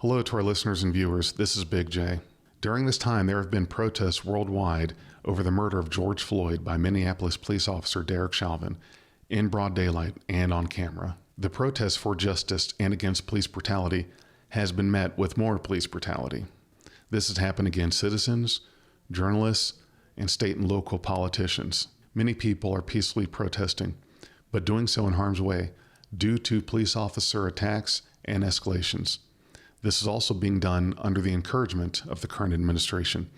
Hello to our listeners and viewers. This is Big J. During this time, there have been protests worldwide over the murder of George Floyd by Minneapolis police officer Derek Chauvin in broad daylight and on camera. The protest for justice and against police brutality has been met with more police brutality. This has happened against citizens, journalists, and state and local politicians. Many people are peacefully protesting, but doing so in harm's way due to police officer attacks and escalations. This is also being done under the encouragement of the current administration,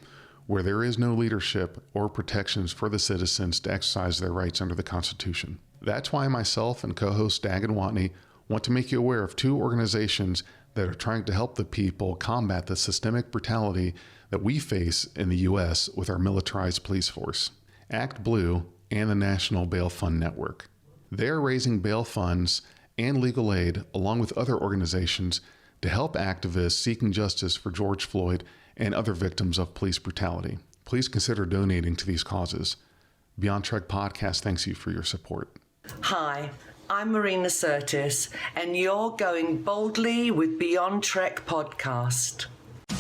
where there is no leadership or protections for the citizens to exercise their rights under the Constitution. That's why myself and co-host Dag and Watney want to make you aware of two organizations that are trying to help the people combat the systemic brutality that we face in the U.S. with our militarized police force. Act Blue and the National Bail Fund Network. They're raising bail funds and legal aid along with other organizations to help activists seeking justice for George Floyd and other victims of police brutality. Please consider donating to these causes. Beyond Trek Podcast thanks you for your support. Hi, I'm Marina Sirtis, and you're going boldly with Beyond Trek Podcast.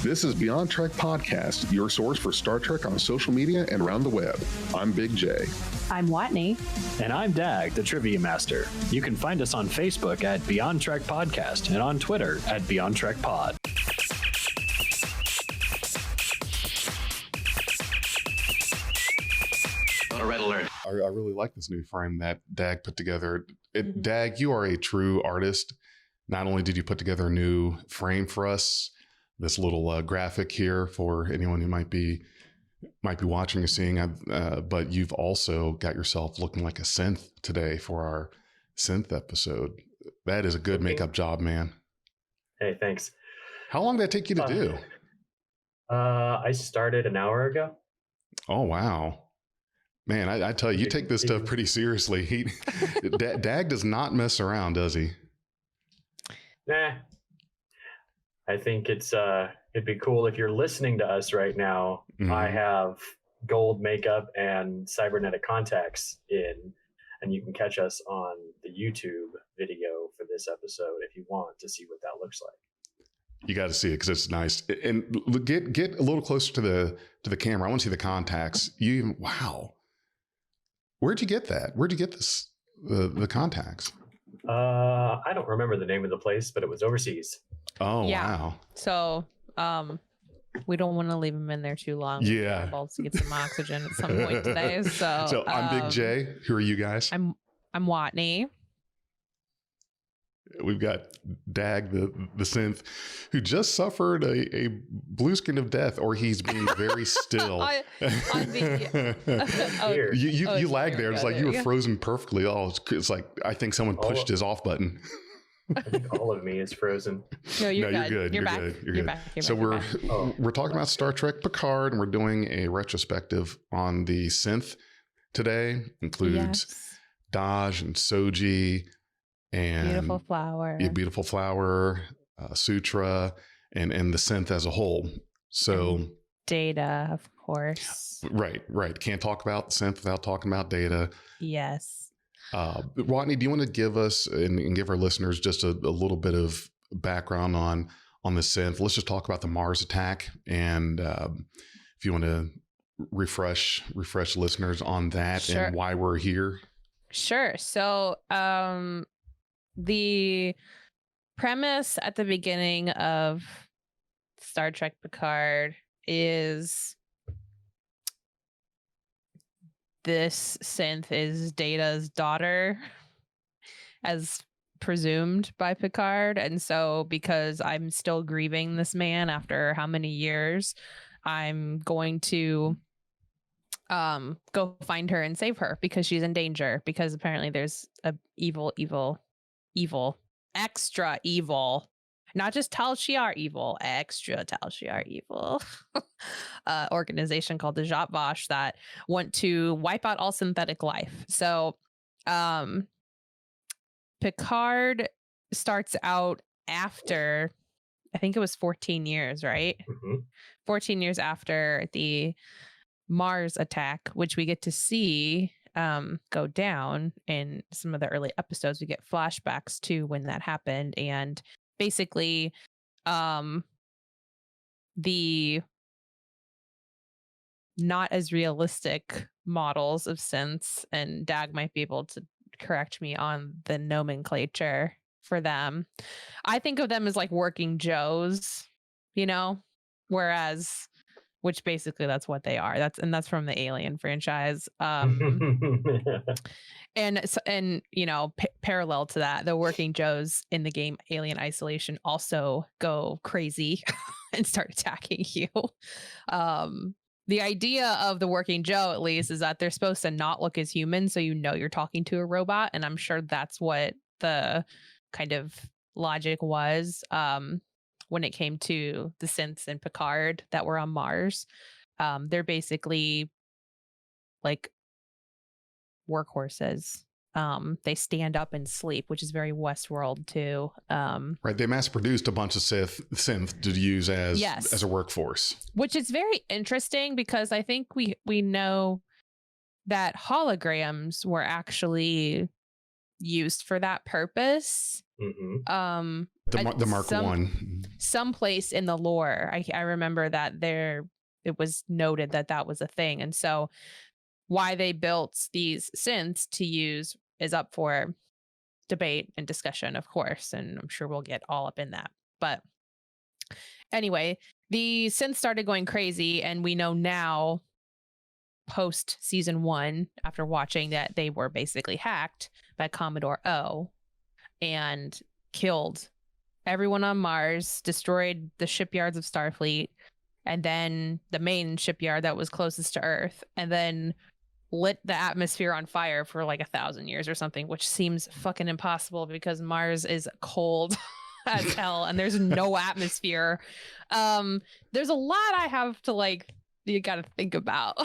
This is Beyond Trek Podcast, your source for Star Trek on social media and around the web. I'm Big J. I'm Watney. And I'm Dag, the Trivia Master. You can find us on Facebook at Beyond Trek Podcast and on Twitter at Beyond Trek Pod. Red alert. I really like this new frame that Dag put together. Dag, you are a true artist. Not only did you put together a new frame for us, this little graphic here for anyone who might be watching or seeing, but you've also got yourself looking like a synth today for our synth episode. That is a good makeup job, man. Hey, thanks. How long did that take you to do? I started an hour ago. Oh, wow. Man, I tell you, you take this stuff pretty seriously. Dag does not mess around, does he? Nah. I think it'd be cool if you're listening to us right now. Mm-hmm. I have gold makeup and cybernetic contacts in, and you can catch us on the YouTube video for this episode if you want to see what that looks like. You got to see it because it's nice. And get a little closer to the camera. I want to see the contacts. Wow. Where'd you get that? Where'd you get this? The contacts? I don't remember the name of the place, but it was overseas. Oh, yeah. Wow. So, we don't want to leave him in there too long. Yeah. To get some oxygen at some point today. So I'm Big J. Who are you guys? I'm Watney. We've got Dag, the synth, who just suffered a blue screen of death, or he's being very still. You lagged there. It's like you were frozen perfectly. It's like I think someone pushed his off button. I think all of me is frozen. No, you're good. You're back. good. You're back. So we're talking about Star Trek Picard, and we're doing a retrospective on the synth today. Includes Daj and Soji. And Beautiful Flower. Yeah, Beautiful Flower, Sutra, and the synth as a whole. So and Data, of course. Right. Can't talk about synth without talking about Data. Yes. Watney, do you want to give us and give our listeners just a little bit of background on the synth? Let's just talk about the Mars attack, and if you want to refresh listeners on that and why we're here. Sure. So, the premise at the beginning of Star Trek Picard is this synth is Data's daughter, as presumed by Picard. And so because I'm still grieving this man after how many years, I'm going to go find her and save her because she's in danger, because apparently there's a evil, extra evil, not just Tal Shiar evil, extra Tal Shiar evil organization called the Jatvash that want to wipe out all synthetic life. So Picard starts out after, I think it was 14 years, right? Mm-hmm. 14 years after the Mars attack, which we get to see go down in some of the early episodes. We get flashbacks to when that happened, and basically the not as realistic models of synths, and Dag might be able to correct me on the nomenclature for them. I think of them as like working Joes, you know, whereas, which basically that's what they are. That's from the Alien franchise. And you know, parallel to that, the working Joes in the game Alien Isolation also go crazy and start attacking you. The idea of the working Joe, at least, is that they're supposed to not look as human, so you know you're talking to a robot, and I'm sure that's what the kind of logic was when it came to the synths in Picard that were on Mars. They're basically like workhorses. They stand up and sleep, which is very Westworld too. Right. They mass produced a bunch of synth to use as a workforce, which is very interesting because I think we know that holograms were actually used for that purpose. Mm-hmm. The Mark One. Someplace in the lore, I remember that it was noted that was a thing, and so why they built these synths to use is up for debate and discussion, of course, and I'm sure we'll get all up in that. But anyway, the synths started going crazy, and we know now, post season 1, after watching, that they were basically hacked by Commodore O and killed everyone on Mars, destroyed the shipyards of Starfleet, and then the main shipyard that was closest to Earth, and then lit the atmosphere on fire for like 1,000 years or something, which seems fucking impossible because Mars is cold as hell and there's no atmosphere. There's a lot I have to you gotta think about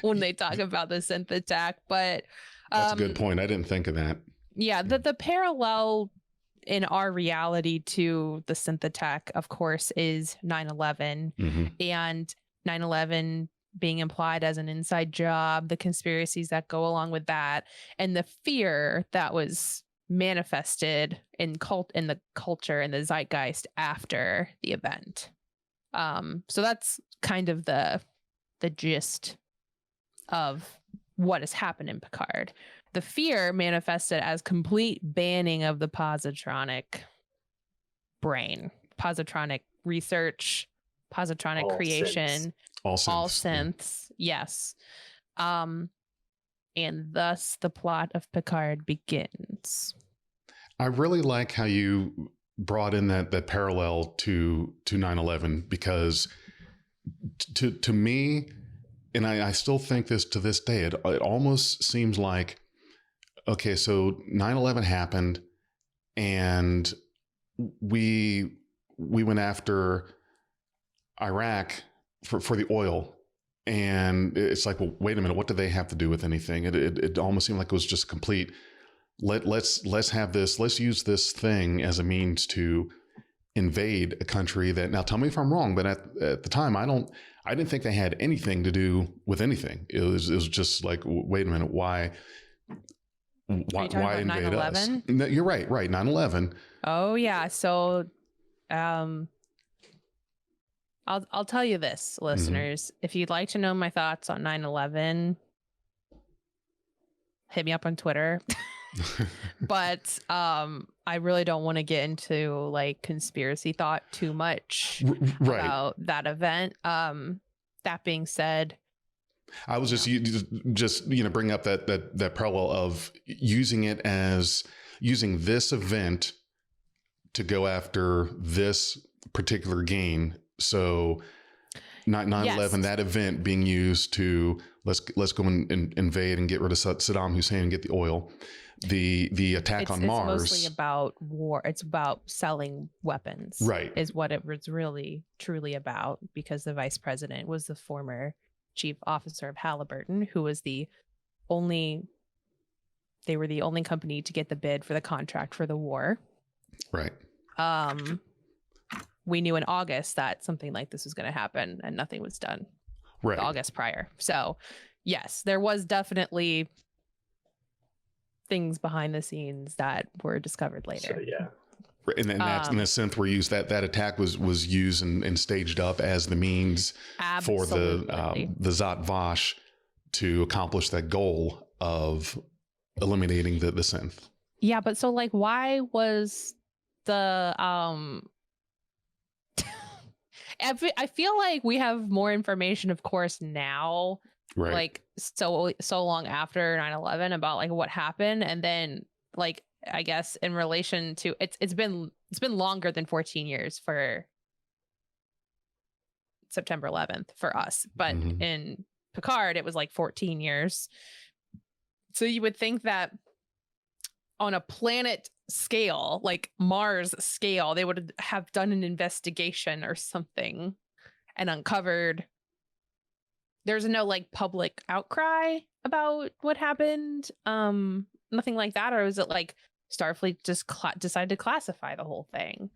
when they talk about the synth attack, but that's a good point. I didn't think of that. Yeah, the parallel in our reality to the synth attack, of course, is 9/11, and 9/11 being implied as an inside job, the conspiracies that go along with that, and the fear that was manifested in the culture and the zeitgeist after the event. So that's kind of the gist of what has happened in Picard. The fear manifested as complete banning of the positronic brain, positronic research, positronic All creation, all synths. Yes. And thus the plot of Picard begins. I really like how you brought in that parallel to 9/11, because to me, and I still think this to this day, it almost seems like, okay, so 9/11 happened and we went after Iraq for the oil, and it's like, well, wait a minute, what do they have to do with anything? It almost seemed like it was just complete. Let's use this thing as a means to invade a country that, now tell me if I'm wrong, but at the time I didn't think they had anything to do with anything. It was just like, wait a minute, why invade us? No, you're right, 9/11. Oh yeah, so I'll tell you this, listeners. If you'd like to know my thoughts on 9/11, hit me up on Twitter. But I really don't want to get into conspiracy thought too much about that event. That being said, I was just bring up that parallel of using this event to go after this particular gain. So 9/11, that event being used to let's go and invade and get rid of Saddam Hussein and get the oil. The attack on Mars. It's mostly about war. It's about selling weapons. Right. Is what it was really truly about, because the vice president was the former chief officer of Halliburton, who was they were the only company to get the bid for the contract for the war. Right. We knew in August that something like this was going to happen and nothing was done. Right. August prior. So yes, there was definitely things behind the scenes that were discovered later. So yeah, And the synth were used, that attack was used and staged up as the means for the Zhat Vash to accomplish that goal of eliminating the synth. Yeah, but so like, why was the I feel like we have more information, of course, now, Right. like so long after 9/11 about like what happened, and then like I guess in relation to it's been longer than 14 years for September 11th for us, but in Picard it was like 14 years. So you would think that on a planet scale, like Mars scale, they would have done an investigation or something and uncovered. There's no like public outcry about what happened. Nothing like that. Or was it like Starfleet just decided to classify the whole thing?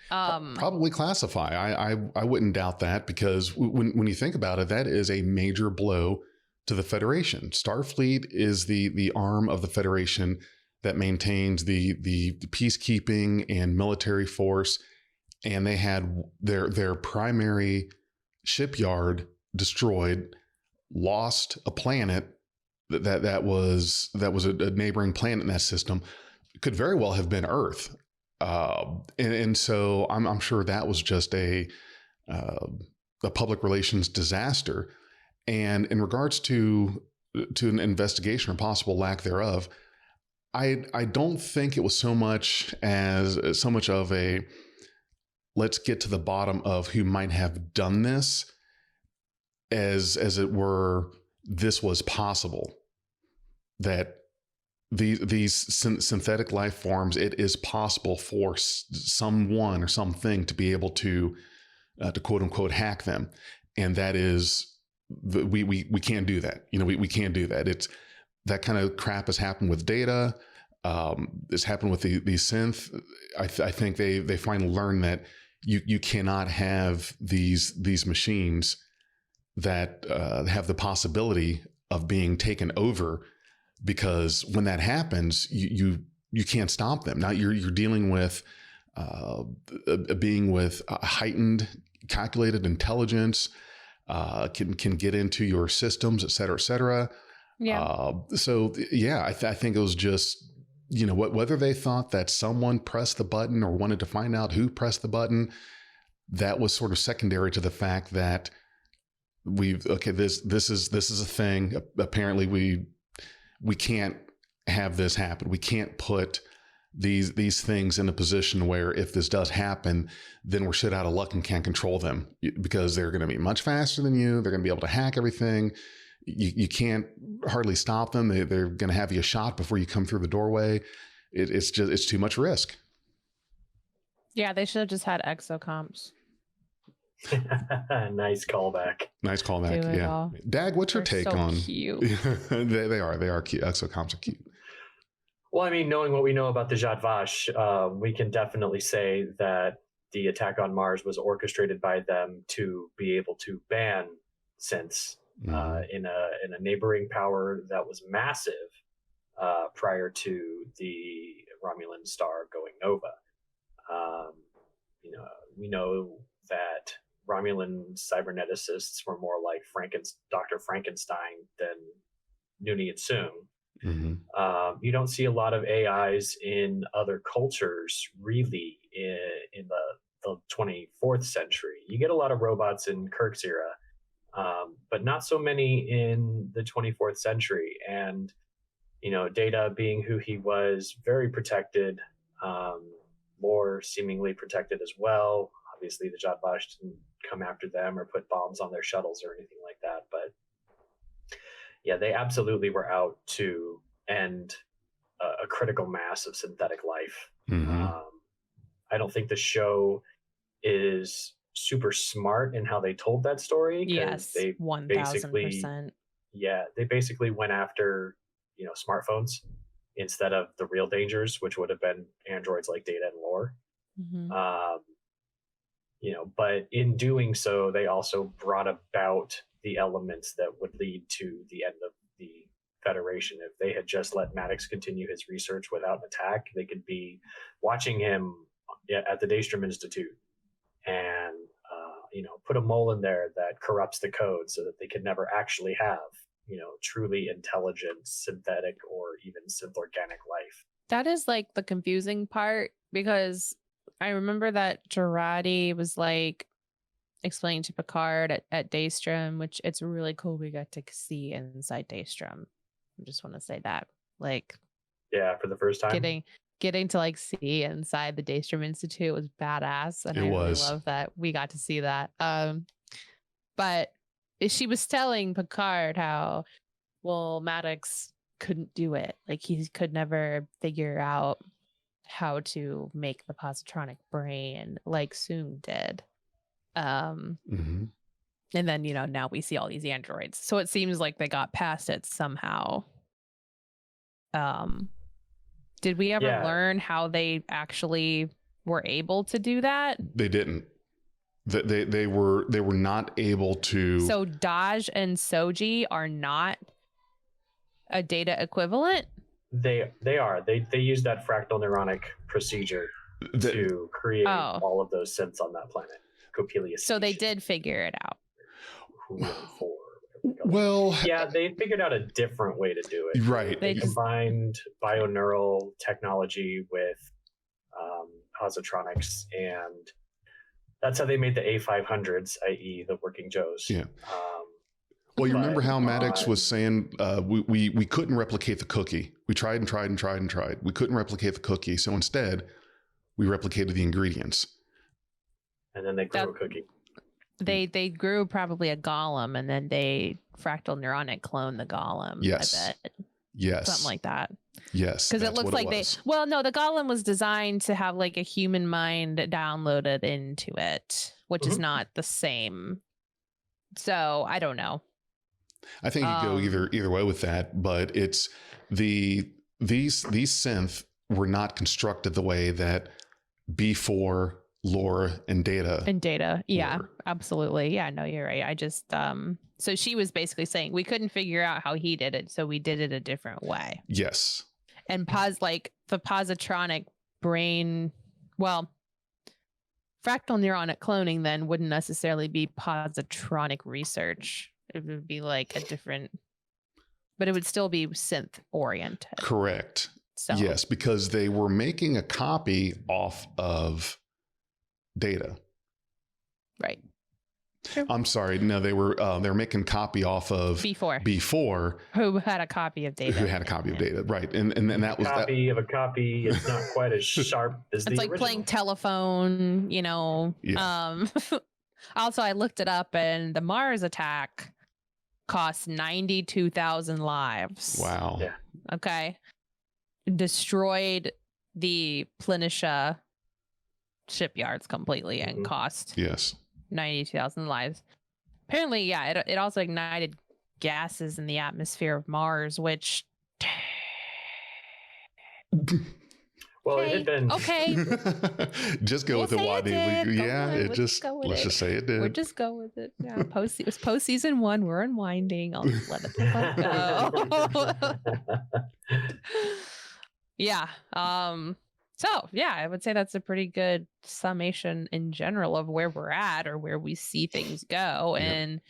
Probably classify. I wouldn't doubt that, because when you think about it, that is a major blow to the Federation. Starfleet is the arm of the Federation that maintains the peacekeeping and military force, and they had their primary shipyard destroyed, lost a planet that was a neighboring planet in that system. Could very well have been Earth, and so I'm sure that was just a public relations disaster. And in regards to an investigation or possible lack thereof, I don't think it was so much of a let's get to the bottom of who might have done this as it were this was possible, that these synthetic life forms, it is possible for someone or something to be able to quote unquote hack them, and that is we can't do that. We can't do that. It's that kind of crap has happened with Data. It's happened with the synth. I think they finally learned that you cannot have these machines that have the possibility of being taken over, because when that happens, you can't stop them. Now you're dealing with a being with heightened, calculated intelligence, can get into your systems, et cetera, et cetera. Yeah. So yeah, I think it was just, whether they thought that someone pressed the button or wanted to find out who pressed the button, that was sort of secondary to the fact that this is a thing. Apparently we can't have this happen. We can't put these things in a position where if this does happen, then we're shit out of luck and can't control them, because they're going to be much faster than you. They're going to be able to hack everything. You can't hardly stop them. They're going to have you shot before you come through the doorway. It's too much risk. Yeah, they should have just had exocomps. Nice callback. Yeah. Dag, what's your take on? Cute. They are cute. Exocomps are cute. Well, I mean, knowing what we know about the Zhat Vash, we can definitely say that the attack on Mars was orchestrated by them to be able to ban synths in a neighboring power that was massive prior to the Romulan star going nova. We know that Romulan cyberneticists were more like Dr. Frankenstein than Nooney and Soong. Mm-hmm. You don't see a lot of AIs in other cultures really in the 24th century. You get a lot of robots in Kirk's era, but not so many in the 24th century. And, Data being who he was, very protected, Lore seemingly protected as well. Obviously, the Zhat Vash didn't come after them or put bombs on their shuttles or anything like that. But yeah, they absolutely were out to end a critical mass of synthetic life. Mm-hmm. I don't think the show is super smart in how they told that story. Yes, they 1000%. Yeah, they basically went after smartphones instead of the real dangers, which would have been androids like Data and Lore. Mm-hmm. But in doing so, they also brought about the elements that would lead to the end of the Federation. If they had just let Maddox continue his research without an attack, they could be watching him at the Daystrom Institute, and put a mole in there that corrupts the code so that they could never actually have truly intelligent synthetic or even synth organic life. That is like the confusing part, because I remember that Girardi was like explaining to Picard at Daystrom, which it's really cool we got to see inside Daystrom. I just want to say that, like, yeah, for the first time, getting to like see inside the Daystrom Institute was badass, and I really love that we got to see that. But she was telling Picard how, well, Maddox couldn't do it. Like, he could never figure out how to make the positronic brain like Soong did. And then, now we see all these androids. So it seems like they got past it somehow. Did we ever learn how they actually were able to do that? They didn't. They were not able to. So Daj and Soji are not a data equivalent? They are. They use that fractal neuronic procedure to create all of those synths on that planet. Copellius Station. So they did figure it out. Well, yeah, they figured out a different way to do it. Right. They combined bioneural technology with positronics, and that's how they made the A500s, i.e. the working Joes. Yeah. Well, you remember how Maddox was saying we couldn't replicate the cookie. We tried and tried and tried and tried. We couldn't replicate the cookie. So instead, we replicated the ingredients. And then they grew a cookie. They grew probably a golem, and then they fractal neuronic cloned the golem. Yes. I bet. Yes. Something like that. Yes. Because it looks like the golem was designed to have like a human mind downloaded into it, which is not the same. So I don't know. I think you go either way with that, but it's these synth were not constructed the way that B4, Laura, and Data. Yeah, were. absolutely. Yeah, no, you're right. I just so she was basically saying we couldn't figure out how he did it, so we did it a different way. Yes. And the positronic brain, well, fractal neuronic cloning then wouldn't necessarily be positronic research. It would be like a different, but it would still be synth oriented. Correct. So yes, because they were making a copy off of Data. Right. I'm sorry. No, they were making copy off of B4, who had a copy of Data. Who had a copy of Data, right? And that was copy of a copy. It's not quite as sharp as the original. It's like playing telephone, Yeah. Also, I looked it up, and the Mars attack cost 92,000 lives. Wow. Yeah. Okay. Destroyed the Planitia shipyards completely and cost 92,000 lives. Apparently, it also ignited gases in the atmosphere of Mars, which well, it had been just go with it, Wadney. Let's just say it did. We'll just go with it. Yeah, it was post season 1. We're unwinding. I'll just let it go. Yeah. So yeah, I would say that's a pretty good summation in general of where we're at or where we see things go. And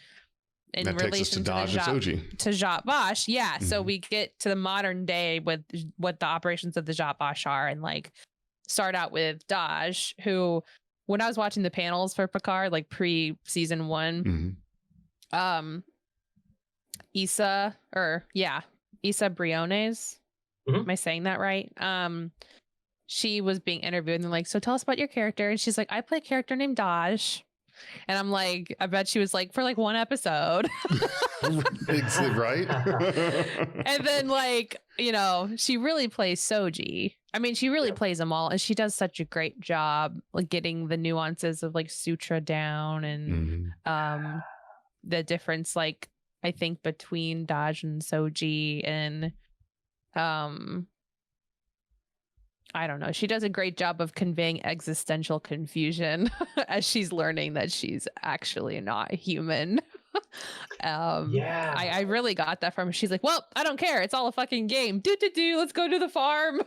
in that relation to Zhat Vash, so we get to the modern day with what the operations of the Zhat Vash are, and like start out with Daj, who, when I was watching the panels for Picard, like pre-season 1, Issa Briones, am I saying that right? She was being interviewed, and they're like, so tell us about your character. And she's like, I play a character named Daj. And I'm like, I bet she was like, for like 1 episode. Right? And then like, she really plays Soji. I mean, she really plays them all. And she does such a great job like getting the nuances of like Sutra down, and the difference, like, I think between Daj and Soji, and I don't know. She does a great job of conveying existential confusion as she's learning that she's actually not human. Yeah. I really got that from her. She's like, well, I don't care. It's all a fucking game. Let's go to the farm.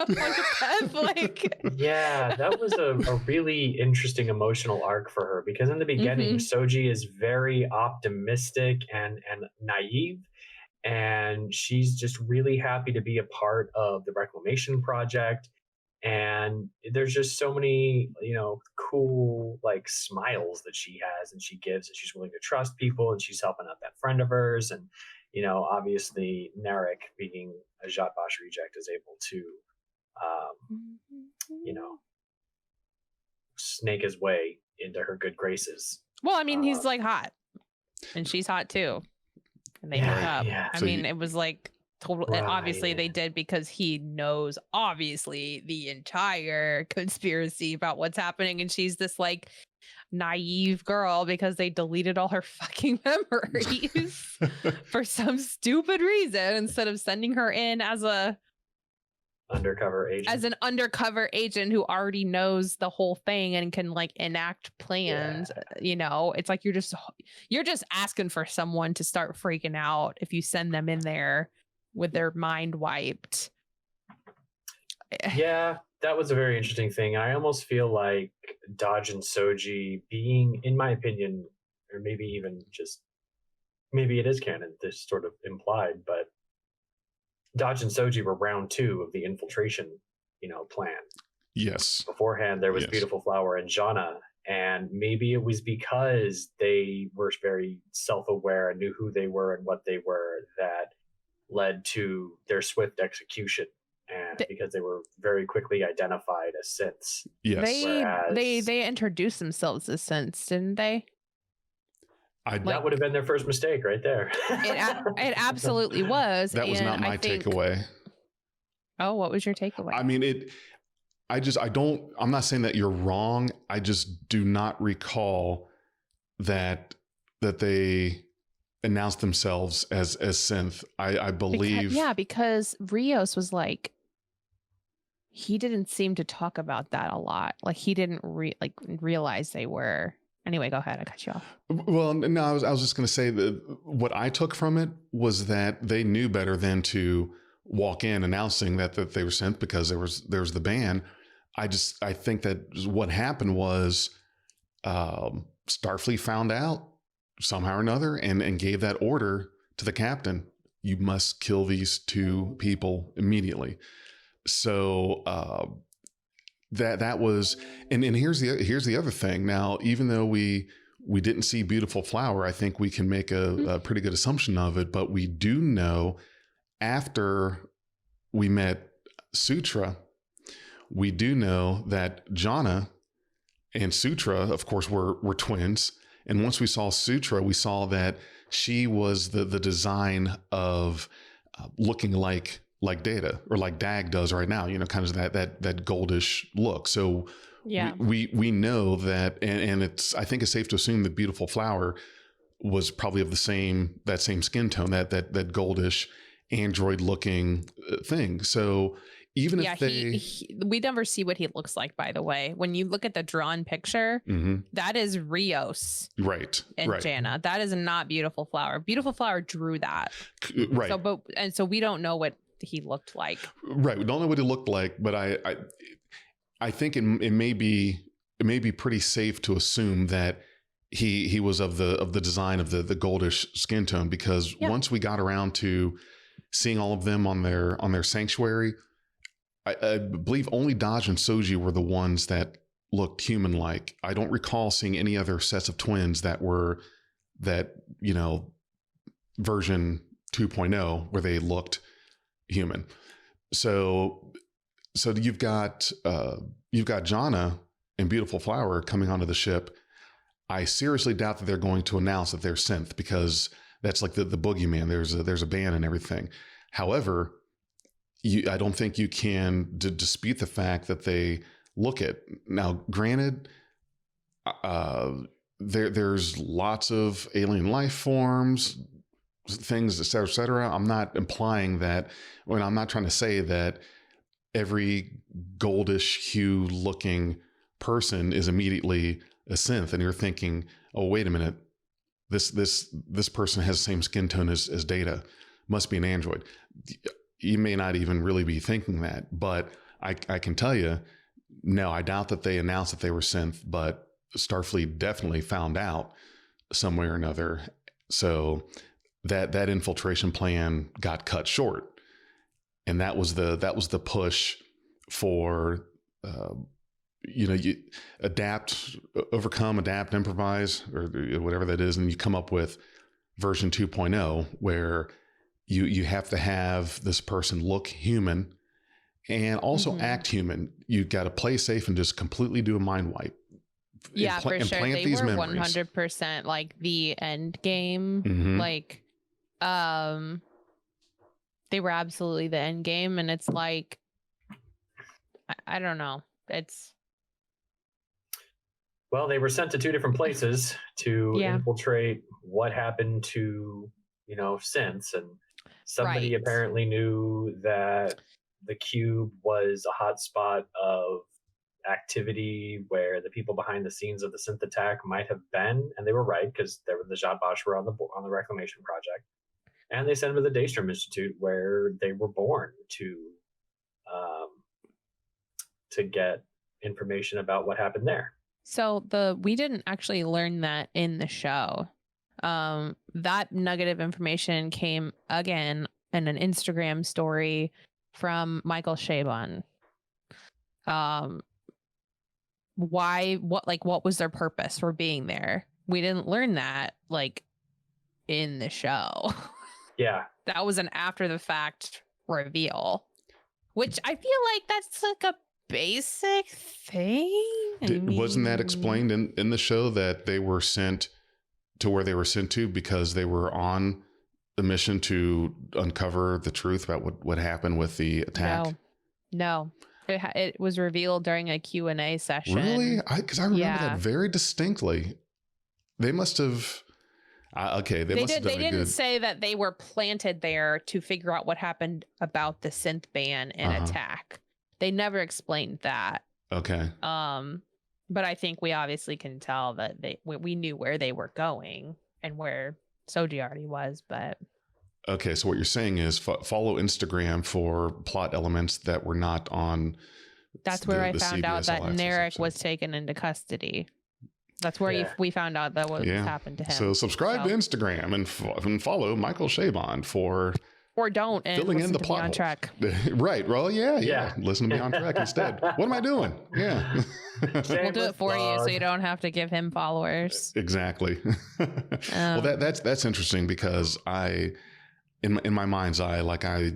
Like, Yeah, that was a really interesting emotional arc for her, because in the beginning, Soji is very optimistic and naive, and she's just really happy to be a part of the Reclamation Project. And there's just so many, cool like smiles that she has and she gives, and she's willing to trust people, and she's helping out that friend of hers. And obviously Narek, being a Jatbash reject, is able to snake his way into her good graces. Well, I mean, he's like hot, and she's hot too, and they hook up. Yeah. I mean, it was like total. And obviously, they did, because he knows obviously the entire conspiracy about what's happening, and she's this like naive girl because they deleted all her fucking memories for some stupid reason, instead of sending her in as an undercover agent who already knows the whole thing and can like enact plans. It's like you're just asking for someone to start freaking out if you send them in there with their mind wiped. Yeah, that was a very interesting thing. I almost feel like Dodge and Soji being, in my opinion, or maybe even just, maybe it is canon, this sort of implied, but Dodge and Soji were round 2 of the infiltration, plan. Yes. Beforehand, there was Beautiful Flower and Jana, and maybe it was because they were very self-aware and knew who they were and what they were that led to their swift execution. And because they were very quickly identified as synths. Yes. They introduced themselves as synths, didn't they? That would have been their first mistake right there. It absolutely was. That was not my takeaway. Oh, what was your takeaway? I mean, I'm not saying that you're wrong. I just do not recall that they announced themselves as synth. I believe. Because Rios was like, he didn't seem to talk about that a lot. Like he didn't realize they were. Anyway, go ahead. I cut you off. Well, no, I was just going to say that what I took from it was that they knew better than to walk in announcing that they were synth, because there was the ban. I think that what happened was Starfleet found out somehow or another and gave that order to the captain. You must kill these 2 people immediately. So that was, and here's the other thing. Now, even though we didn't see Beautiful Flower, I think we can make a pretty good assumption of it. But we do know, after we met Sutra, we do know that Jana and Sutra, of course, were twins. And once we saw Sutra, we saw that she was the design of looking like Data, or like Dag does right now, kind of that goldish look. So we know that, and I think it's safe to assume that Beautiful Flower was probably of that same skin tone, that goldish android looking thing. So even if we never see what he looks like, by the way. When you look at the drawn picture, that is Rios. Right. And Jana. That is not Beautiful Flower. Beautiful Flower drew that. Right. So we don't know what he looked like. Right. We don't know what he looked like, but I think it may be pretty safe to assume that he was of the design of the goldish skin tone, because once we got around to seeing all of them on their sanctuary, I believe only Dodge and Soji were the ones that looked human-like. I don't recall seeing any other sets of twins that were version 2.0 where they looked human. So you've got Jana and Beautiful Flower coming onto the ship. I seriously doubt that they're going to announce that they're synth, because that's like the boogeyman. There's a ban and everything. However, I don't think you can dispute the fact that they look it. Now, granted, there's lots of alien life forms, things, et cetera, et cetera. I'm not implying that, when I'm not trying to say that every goldish hue looking person is immediately a synth. And you're thinking, oh, wait a minute, this person has the same skin tone as Data, must be an android. You may not even really be thinking that, but I can tell you, no, I doubt that they announced that they were synth, but Starfleet definitely found out some way or another. So that infiltration plan got cut short. And that was the push for, you overcome, adapt, improvise, or whatever that is. And you come up with version 2.0, where you have to have this person look human and also act human. You got to play safe and just completely do a mind wipe. Yeah, for sure. They these were memories. 100% like the end game. Mhm. Like, they were absolutely the end game. And it's like, I don't know. Well, they were sent to 2 different places to infiltrate what happened to, synths. And somebody apparently knew that the cube was a hotspot of activity where the people behind the scenes of the synth attack might have been, and they were right, because the Jadbosh were on the Reclamation Project, and they sent them to the Daystrom Institute, where they were born to get information about what happened there. So we didn't actually learn that in the show. That nugget of information came again in an Instagram story from Michael Chabon. What was their purpose for being there? We didn't learn that in the show. Yeah. That was an after the fact reveal, which I feel like that's a basic thing. Wasn't that explained in the show, that they were sent to where they were sent to because they were on a mission to uncover the truth about what happened with the attack? No. It was revealed during a Q&A session. Really? Because I remember that very distinctly. They must have... They didn't say that they were planted there to figure out what happened about the synth ban and attack. They never explained that. Okay. But I think we obviously can tell that we knew where they were going and where Soji already was, but... Okay, so what you're saying is follow Instagram for plot elements that were not on... That's where I found out that Narek was taken into custody. That's where we found out that what happened to him. So subscribe to Instagram and follow Michael Chabon for... Or don't, and filling in the plot. Be on track. Right. Well, yeah. Listen to me on track instead. What am I doing? Yeah. We'll do it for you so you don't have to give him followers. Exactly. Well, that's interesting, because in my mind's eye, I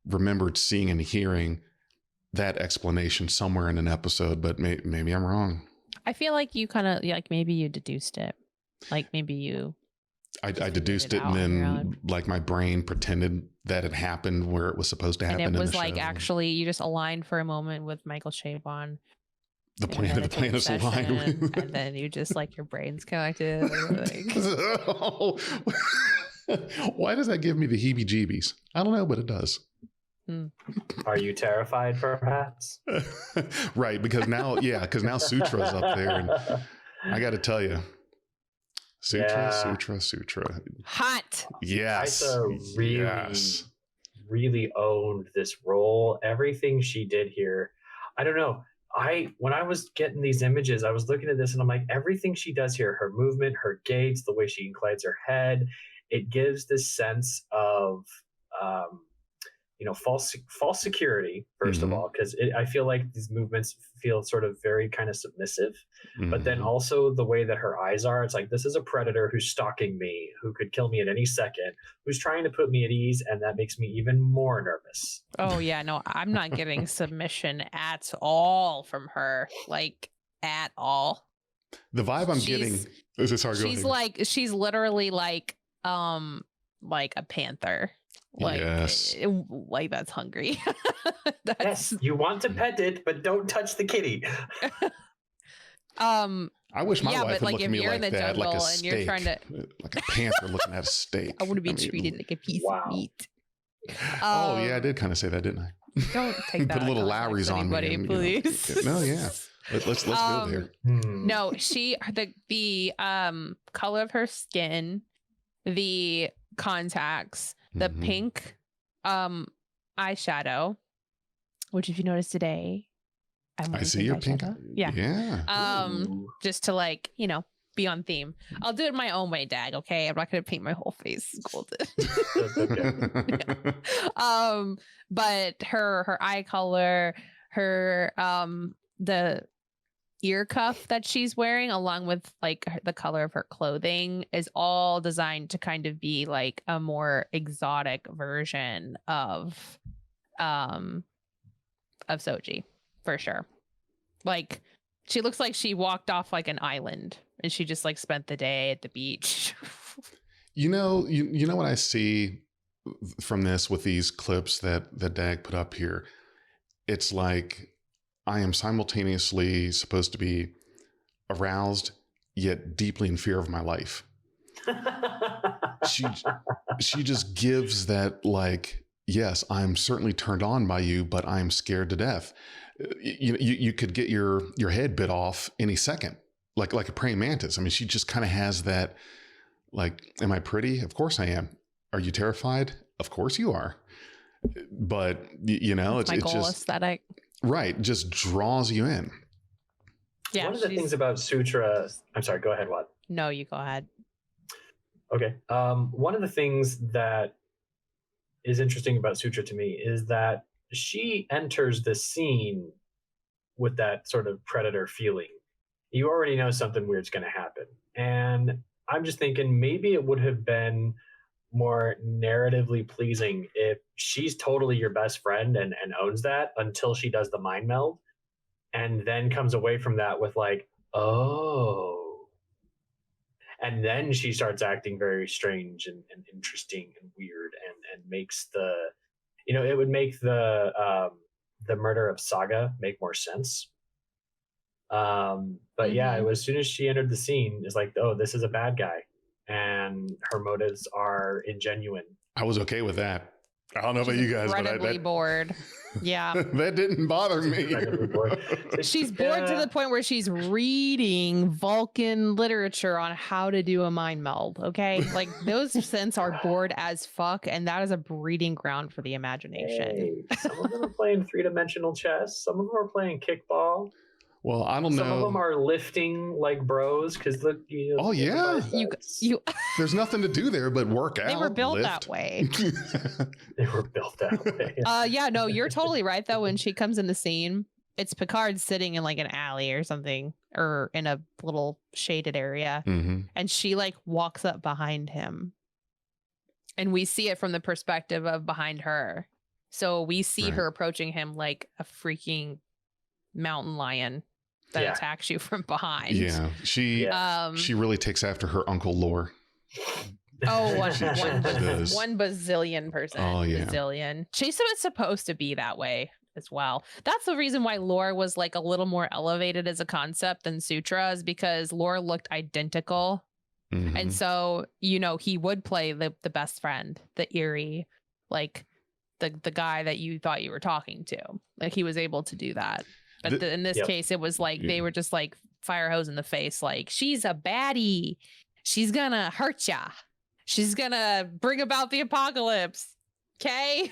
remembered seeing and hearing that explanation somewhere in an episode, but maybe I'm wrong. I feel like you kind of maybe you deduced it. Maybe you... I deduced it, and then my brain pretended that it happened where it was supposed to happen. And it was show. Actually you just aligned for a moment with Michael Chabon. The planets aligned. And then you just your brain's connected. Why does that give me the heebie-jeebies? I don't know, but it does. Are you terrified, perhaps? Right, because now Sutra's up there, and I got to tell you, Sutra. Hot. Yes. Isa really owned this role. Everything she did here, I don't know. When I was getting these images, I was looking at this and I'm like, everything she does here, her movement, her gaits, the way she inclines her head, it gives this sense of false security, first of all, because I feel like these movements feel sort of very kind of submissive, but then also the way that her eyes are, it's this is a predator who's stalking me, who could kill me at any second, who's trying to put me at ease, and that makes me even more nervous. Oh yeah, no, I'm not getting submission at all from her, at all. The vibe I'm getting is she's literally like a panther. Yes. That's hungry. Yes, you want to pet it, but don't touch the kitty. I wish my wife would look at me like that, like a steak, and you're trying to... like a panther looking at a steak. I want to be treated like a piece of meat. Oh yeah, I did kind of say that, didn't I? Don't take that. Put a little Lowry's on me, please. No, yeah. Let's go there. No, the color of her skin, the contacts, the pink eyeshadow, which if you notice today, I see your pink. Yeah. Just to like, be on theme. I'll do it my own way, Dag. Okay, I'm not gonna paint my whole face golden. That's okay. But her eye color, her the ear cuff that she's wearing, along with like the color of her clothing, is all designed to kind of be like a more exotic version of Soji, for sure. Like she looks like she walked off like an island and she just like spent the day at the beach. You know what I see from this with these clips that Dag put up here? It's like I am simultaneously supposed to be aroused yet deeply in fear of my life. She just gives that, like, yes, I'm certainly turned on by you, but I'm scared to death. You could get your head bit off any second, like a praying mantis. I mean, she just kind of has that, like, am I pretty? Of course I am. Are you terrified? Of course you are. But it's my goal just aesthetic. Right, just draws you in. Yeah. One of the things about Sutra, I'm sorry, go ahead, Watt. No, you go ahead. Okay. One of the things that is interesting about Sutra to me is that she enters the scene with that sort of predator feeling. You already know something weird's going to happen. And I'm just thinking maybe it would have been more narratively pleasing if she's totally your best friend and owns that until she does the mind meld and then comes away from that with like, oh. And then she starts acting very strange and interesting and weird and makes it would make the murder of Saga make more sense. But yeah, it was, as soon as she entered the scene, it's like, oh, this is a bad guy. And her motives are ingenuine. I was okay with that. I don't know about you guys, but incredibly bored. Yeah. That didn't bother me. She's bored to the point where she's reading Vulcan literature on how to do a mind meld. Okay. Like those synths are bored as fuck. And that is a breeding ground for the imagination. Hey, some of them are playing 3-dimensional chess. Some of them are playing kickball. Well, I don't know. Some of them are lifting like bros because look. Oh yeah, you. There's nothing to do there but work out. They were built that way. They were built that way. Yeah, no, you're totally right though. When she comes in the scene, it's Picard sitting in like an alley or something, or in a little shaded area, and she like walks up behind him, and we see it from the perspective of behind her. So we see her approaching him like a freaking mountain lion that attacks you from behind. Yeah, she really takes after her uncle Lore. Oh, one bazillion percent. Oh yeah, bazillion. She's supposed to be that way as well. That's the reason why Lore was like a little more elevated as a concept than Sutra, is because Lore looked identical, and so he would play the best friend, the eerie, like the guy that you thought you were talking to. Like he was able to do that. But in this case, it was like they were just like fire hose in the face. Like, she's a baddie. She's gonna hurt ya. She's gonna bring about the apocalypse. Okay,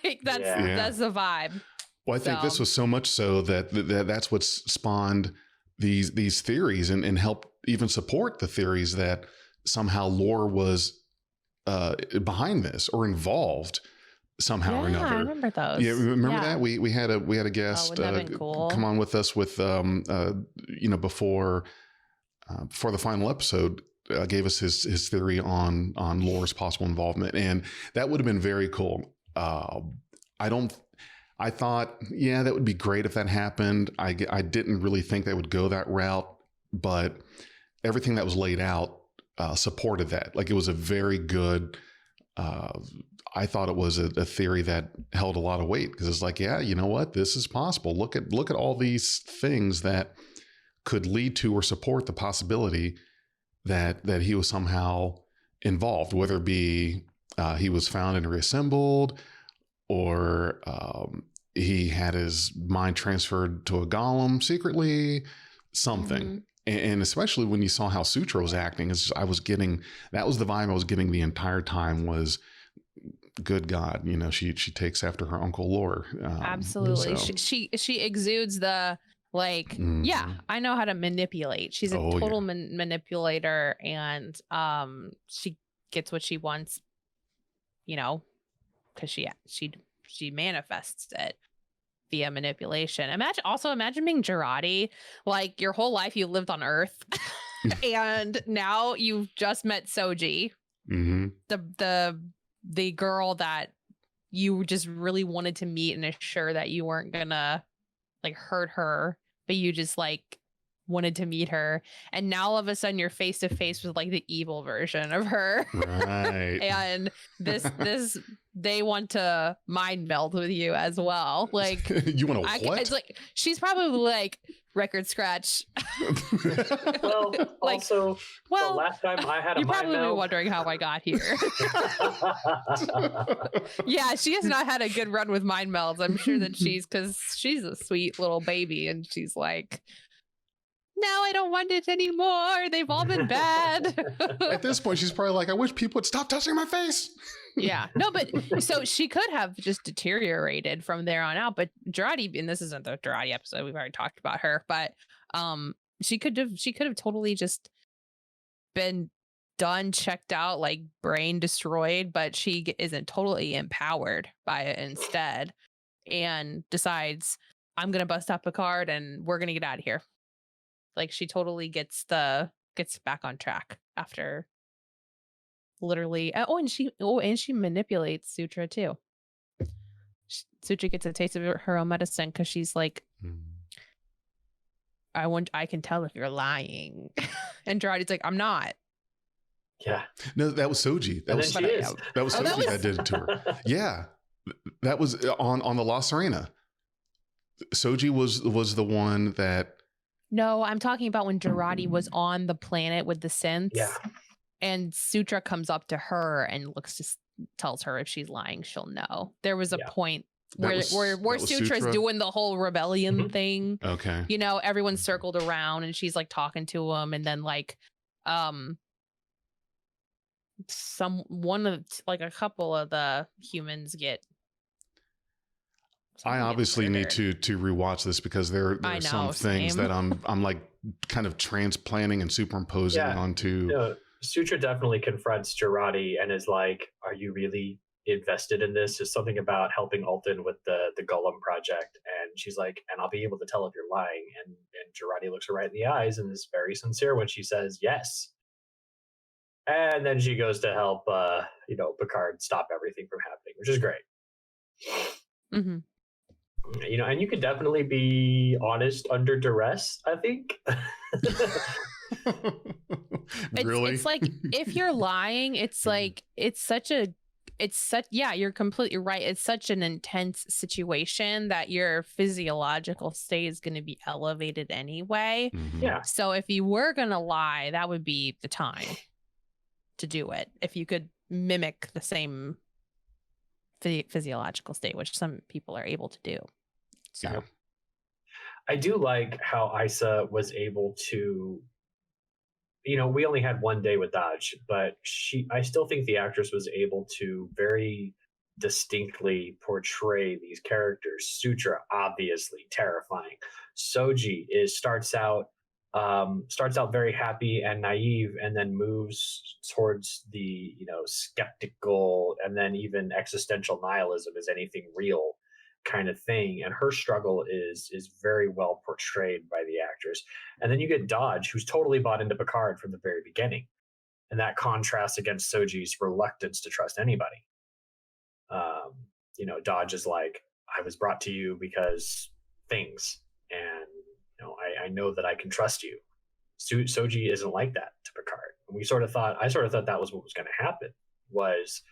like that's the vibe. Well, I think this was so much so that's what's spawned these theories and helped even support the theories that somehow Lore was behind this or involved somehow or another. I remember those. Yeah, remember that we had a guest come on with us with before the final episode, gave us his theory on Lore's possible involvement, and that would have been very cool. I thought that would be great if that happened. I didn't really think they would go that route, but everything that was laid out supported that. Like, it was a very good. I thought it was a theory that held a lot of weight, because it's like, you know what, this is possible. Look at all these things that could lead to or support the possibility that he was somehow involved, whether it be he was found and reassembled, or he had his mind transferred to a golem secretly, something. Mhm. And especially when you saw how Sutra was acting, I was getting, that was the vibe I was getting the entire time was, good God, you know, she takes after her Uncle Lore. Absolutely. so- She exudes the like, yeah, Mhm. I know how to manipulate. She's a Oh, total yeah. manipulator, and she gets what she wants, you know, because she manifests it via manipulation. Imagine being Girardi. Like, your whole life you lived on Earth and now you've just met Soji, Mhm. the girl that you just really wanted to meet and assure that you weren't gonna like hurt her, but you just like wanted to meet her, and now all of a sudden you're face to face with like the evil version of her. Right. And this they want to mind meld with you as well. Like, you want to what? it's like she's probably like, record scratch. Well, Like, also, well, the last time I had a you're mind probably meld. wondering how I got here. Yeah, she has not had a good run with mind melds. I'm sure that because she's a sweet little baby, and she's like, no, I don't want it anymore. They've all been bad. At this point, she's probably like, I wish people would stop touching my face. Yeah, no, but so she could have just deteriorated from there on out. But Girardi, and this isn't the Girardi episode, we've already talked about her, but she could have totally just been done, checked out, like brain destroyed, but she isn't totally empowered by it instead, and decides, I'm gonna bust up Picard and we're gonna get out of here. Like, she totally gets back on track after literally. And she manipulates Sutra too. Sutra gets a taste of her own medicine because she's like, I can tell if you're lying. And Girardi's like, I'm not. Yeah. No, that was Soji. That was Soji that did it to her. Yeah. That was on the La Serena. Soji was the one that. No, I'm talking about when Girardi was on the planet with the synths. Yeah. And Sutra comes up to her and tells her if she's lying, she'll know. There was a point where Sutra's doing the whole rebellion thing. Okay. You know, everyone circled around and she's like talking to him, and then like a couple of the humans get. I obviously need to rewatch this because there are some things that I'm like kind of transplanting and superimposing onto. No, Sutra definitely confronts Girardi and is like, "Are you really invested in this?" Is something about helping Alton with the Golem project, and she's like, "And I'll be able to tell if you're lying." And Girardi looks her right in the eyes and is very sincere when she says yes. And then she goes to help, Picard stop everything from happening, which is great. Mm-hmm. You know, and you could definitely be honest under duress, I think. Really? It's like, if you're lying, it's like, you're completely right. It's such an intense situation that your physiological state is going to be elevated anyway. Mm-hmm. Yeah. So if you were going to lie, that would be the time to do it. If you could mimic the same physiological state, which some people are able to do. So yeah. I do like how Isa was able to, we only had one day with Dodge, but I still think the actress was able to very distinctly portray these characters. Sutra, obviously terrifying. Soji starts out very happy and naive, and then moves towards the skeptical and then even existential nihilism. Is anything real kind of thing, and her struggle is very well portrayed by the actors. And then you get Dodge, who's totally bought into Picard from the very beginning, and that contrasts against Soji's reluctance to trust anybody. Dodge is like, I was brought to you because things, and I know that I can trust you. Soji isn't like that to Picard. And I sort of thought that was what was going to happen, was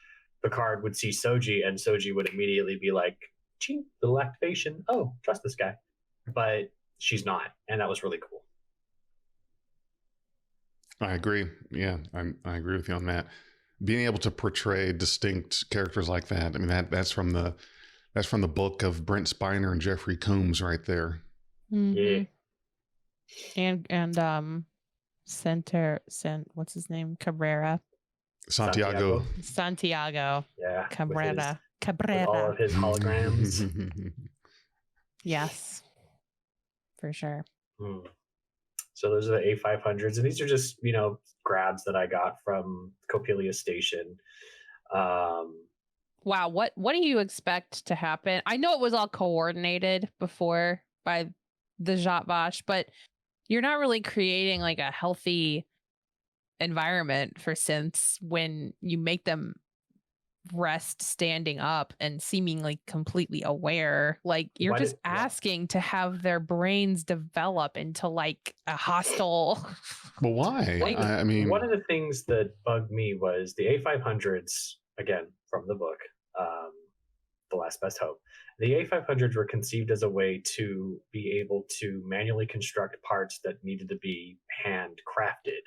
Picard would see Soji and Soji would immediately be like, gee, little activation. Oh, trust this guy. But she's not. And that was really cool. I agree. Yeah, I agree with you on that. Being able to portray distinct characters like that. I mean, that's from the That's from the book of Brent Spiner and Jeffrey Combs right there. Yeah. And what's his name? Cabrera. Santiago. Yeah. Cabrera. With all of his holograms. Yes. For sure. So those are the A500s, and these are just, grabs that I got from Copellius Station. Wow, what do you expect to happen? I know it was all coordinated before by the Zhat Vash, but you're not really creating like a healthy environment for synths when you make them rest standing up and seemingly completely aware. Like you're just asking to have their brains develop into like a hostile. But why? I mean, one of the things that bugged me was the A500s, again, from the book, The Last Best Hope. The A500s were conceived as a way to be able to manually construct parts that needed to be handcrafted.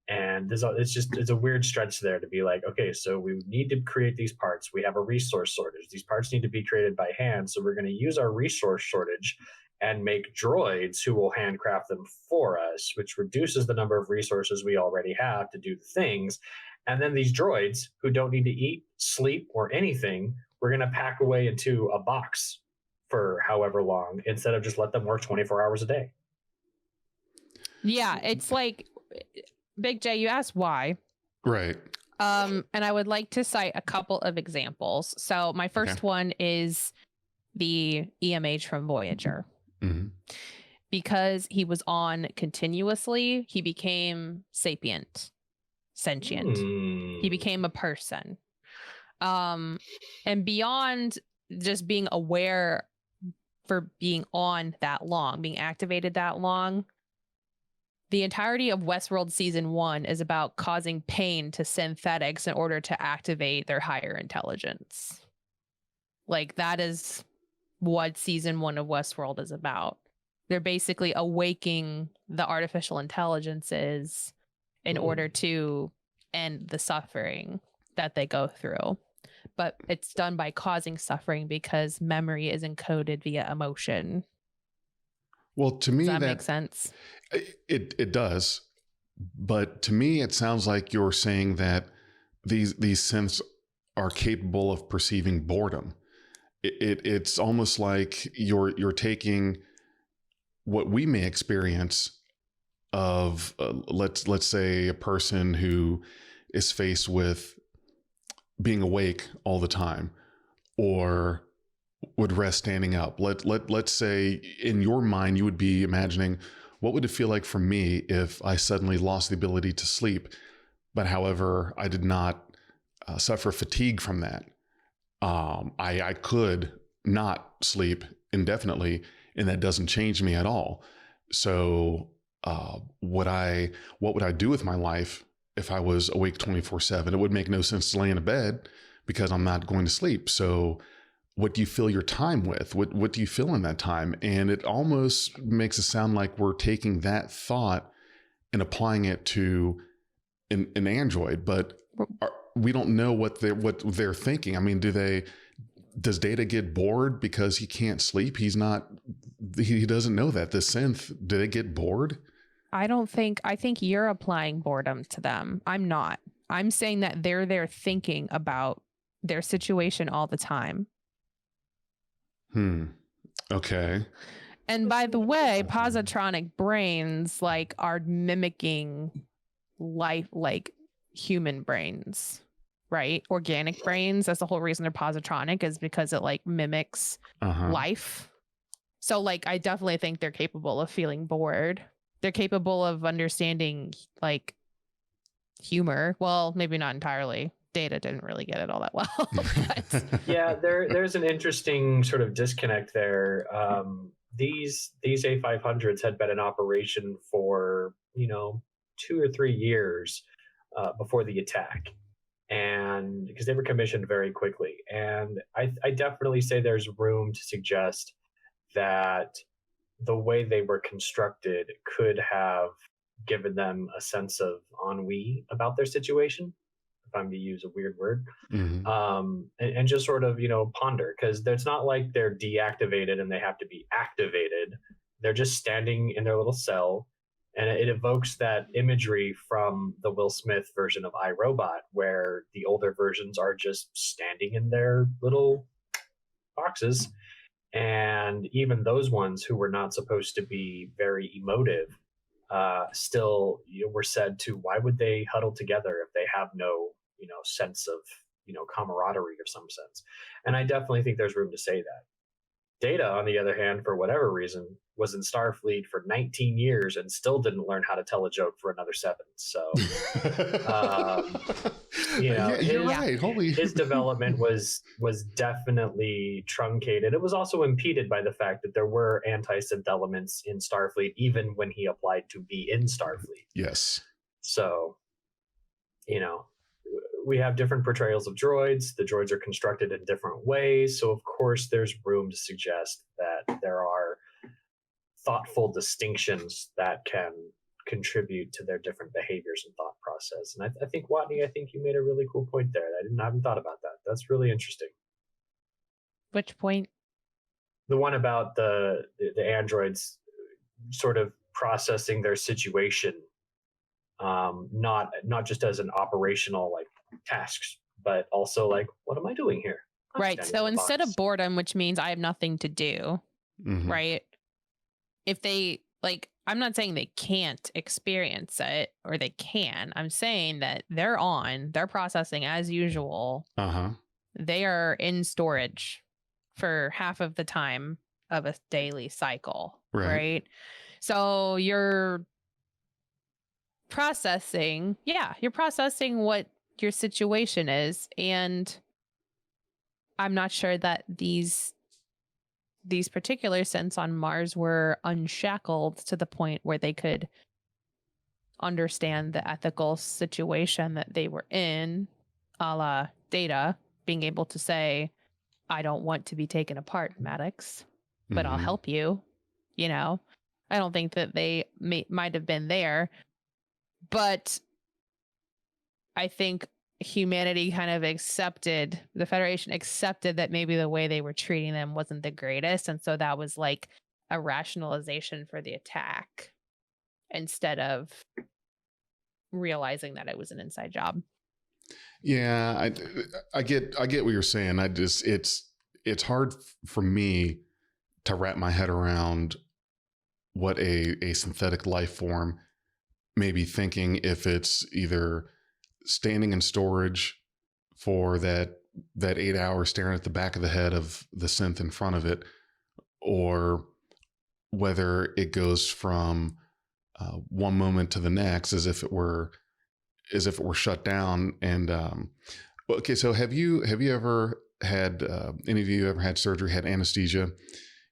And it's a weird stretch there to be like, okay, so we need to create these parts. We have a resource shortage. These parts need to be created by hand. So we're going to use our resource shortage and make droids who will handcraft them for us, which reduces the number of resources we already have to do the things. And then these droids who don't need to eat, sleep, or anything, we're going to pack away into a box for however long instead of just let them work 24 hours a day. Yeah, it's like... Big J, you asked why. Right. And I would like to cite a couple of examples. So my first one is the EMH from Voyager. Mm-hmm. Because he was on continuously, he became sentient. He became a person. And beyond just being aware for being on that long, being activated that long, the entirety of Westworld Season 1 is about causing pain to synthetics in order to activate their higher intelligence. Like, that is what Season 1 of Westworld is about. They're basically awaking the artificial intelligences in order to end the suffering that they go through. But it's done by causing suffering because memory is encoded via emotion. Well, to me, does that make sense? It does, but to me, it sounds like you're saying that these synths are capable of perceiving boredom. It's almost like you're taking what we may experience of let's say a person who is faced with being awake all the time, or would rest standing up. Let's say in your mind, you would be imagining, what would it feel like for me if I suddenly lost the ability to sleep, but however, I did not suffer fatigue from that. I could not sleep indefinitely, and that doesn't change me at all. So what would I do with my life if I was awake 24/7? It would make no sense to lay in a bed because I'm not going to sleep. So what do you fill your time with? What do you fill in that time? And it almost makes it sound like we're taking that thought and applying it to an android, but we don't know what they're thinking. I mean, does Data get bored because he can't sleep? He doesn't know that. The synth, do they get bored? I think you're applying boredom to them. I'm not. I'm saying that they're there thinking about their situation all the time. Okay. And by the way, positronic brains are mimicking life, like human brains, right? Organic brains. That's the whole reason they're positronic, is because it mimics life. So I definitely think they're capable of feeling bored. They're capable of understanding humor. Well, maybe not entirely. Data didn't really get it all that well. But... Yeah, there's an interesting sort of disconnect there. These A500s had been in operation for 2 or 3 years before the attack, and because they were commissioned very quickly. And I definitely say there's room to suggest that the way they were constructed could have given them a sense of ennui about their situation. I'm to use a weird word, Mm-hmm. and just sort of, ponder, because it's not like they're deactivated and they have to be activated. They're just standing in their little cell, and it evokes that imagery from the Will Smith version of iRobot, where the older versions are just standing in their little boxes. And even those ones who were not supposed to be very emotive, still were said to, why would they huddle together if they have no sense of camaraderie of some sense. And I definitely think there's room to say that. Data, on the other hand, for whatever reason, was in Starfleet for 19 years and still didn't learn how to tell a joke for another 7. So You're right. Holy, his development was definitely truncated. It was also impeded by the fact that there were anti-synth elements in Starfleet, even when he applied to be in Starfleet. Yes. So, we have different portrayals of droids. The droids are constructed in different ways. So, of course, there's room to suggest that there are thoughtful distinctions that can contribute to their different behaviors and thought process. And I think, Watney, I think you made a really cool point there. I haven't thought about that. That's really interesting. Which point? The one about the androids sort of processing their situation, not just as an operational tasks, but also what am I doing here? Right. So instead of boredom, which means I have nothing to do, Mm-hmm. right? If they I'm not saying they can't experience it, or they can. I'm saying that they're processing as usual. Uh-huh. They are in storage for half of the time of a daily cycle, right? So you're processing what your situation is, and I'm not sure that these particular synths on Mars were unshackled to the point where they could understand the ethical situation that they were in, a la Data being able to say, I don't want to be taken apart, Maddox, but I'll help you. I don't think that they might have been there, but I think humanity kind of the Federation accepted that maybe the way they were treating them wasn't the greatest. And so that was a rationalization for the attack instead of realizing that it was an inside job. Yeah, I get what you're saying. It's hard for me to wrap my head around what a synthetic life form may be thinking if it's either standing in storage for that 8 hours staring at the back of the head of the synth in front of it, or whether it goes from one moment to the next as if it were shut down. And okay, so have you ever had any of you ever had surgery, had anesthesia?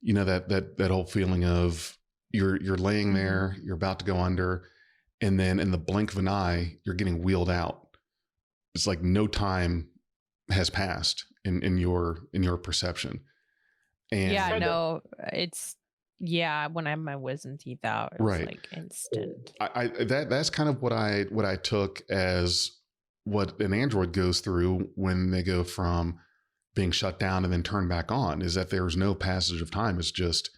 That whole feeling of you're laying there, you're about to go under, and then in the blink of an eye, you're getting wheeled out. It's like no time has passed in your perception. And yeah, no, it's when I have my wisdom teeth out, it's right, instant. That's kind of what I took as what an android goes through when they go from being shut down and then turned back on, is that there's no passage of time. It's just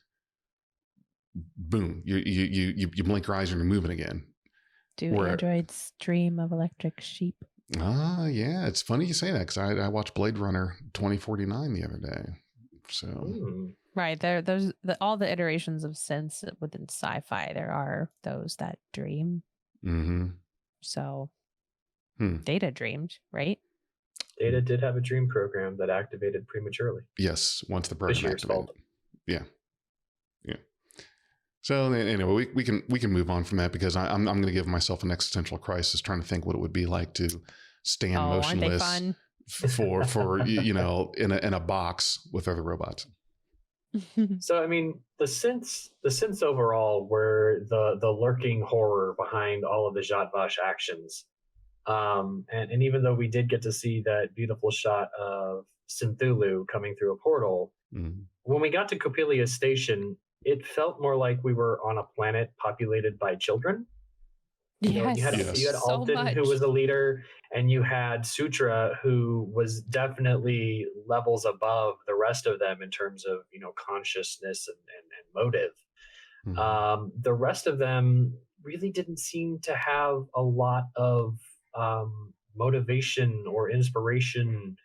boom, you blink your eyes and you're moving again. Do androids dream of electric sheep? Yeah, it's funny you say that, because I watched Blade Runner 2049 the other day. So right there, there's all the iterations of synths within sci-fi. There are those that dream. Mm-hmm. So Data dreamed, right? Data did have a dream program that activated prematurely. Yes, once the program activated. Yeah. So anyway, we can move on from that, because I'm going to give myself an existential crisis trying to think what it would be like to stand motionless for in a box with other robots. So I mean, the synths overall were the lurking horror behind all of the Zhat Vash actions. And even though we did get to see that beautiful shot of Synthulu coming through a portal, when we got to Copellius Station, it felt more like we were on a planet populated by children. Yes, you had so Alton, much. who was a leader, and you had Sutra, who was definitely levels above the rest of them in terms of consciousness and motive. The rest of them really didn't seem to have a lot of motivation or inspiration.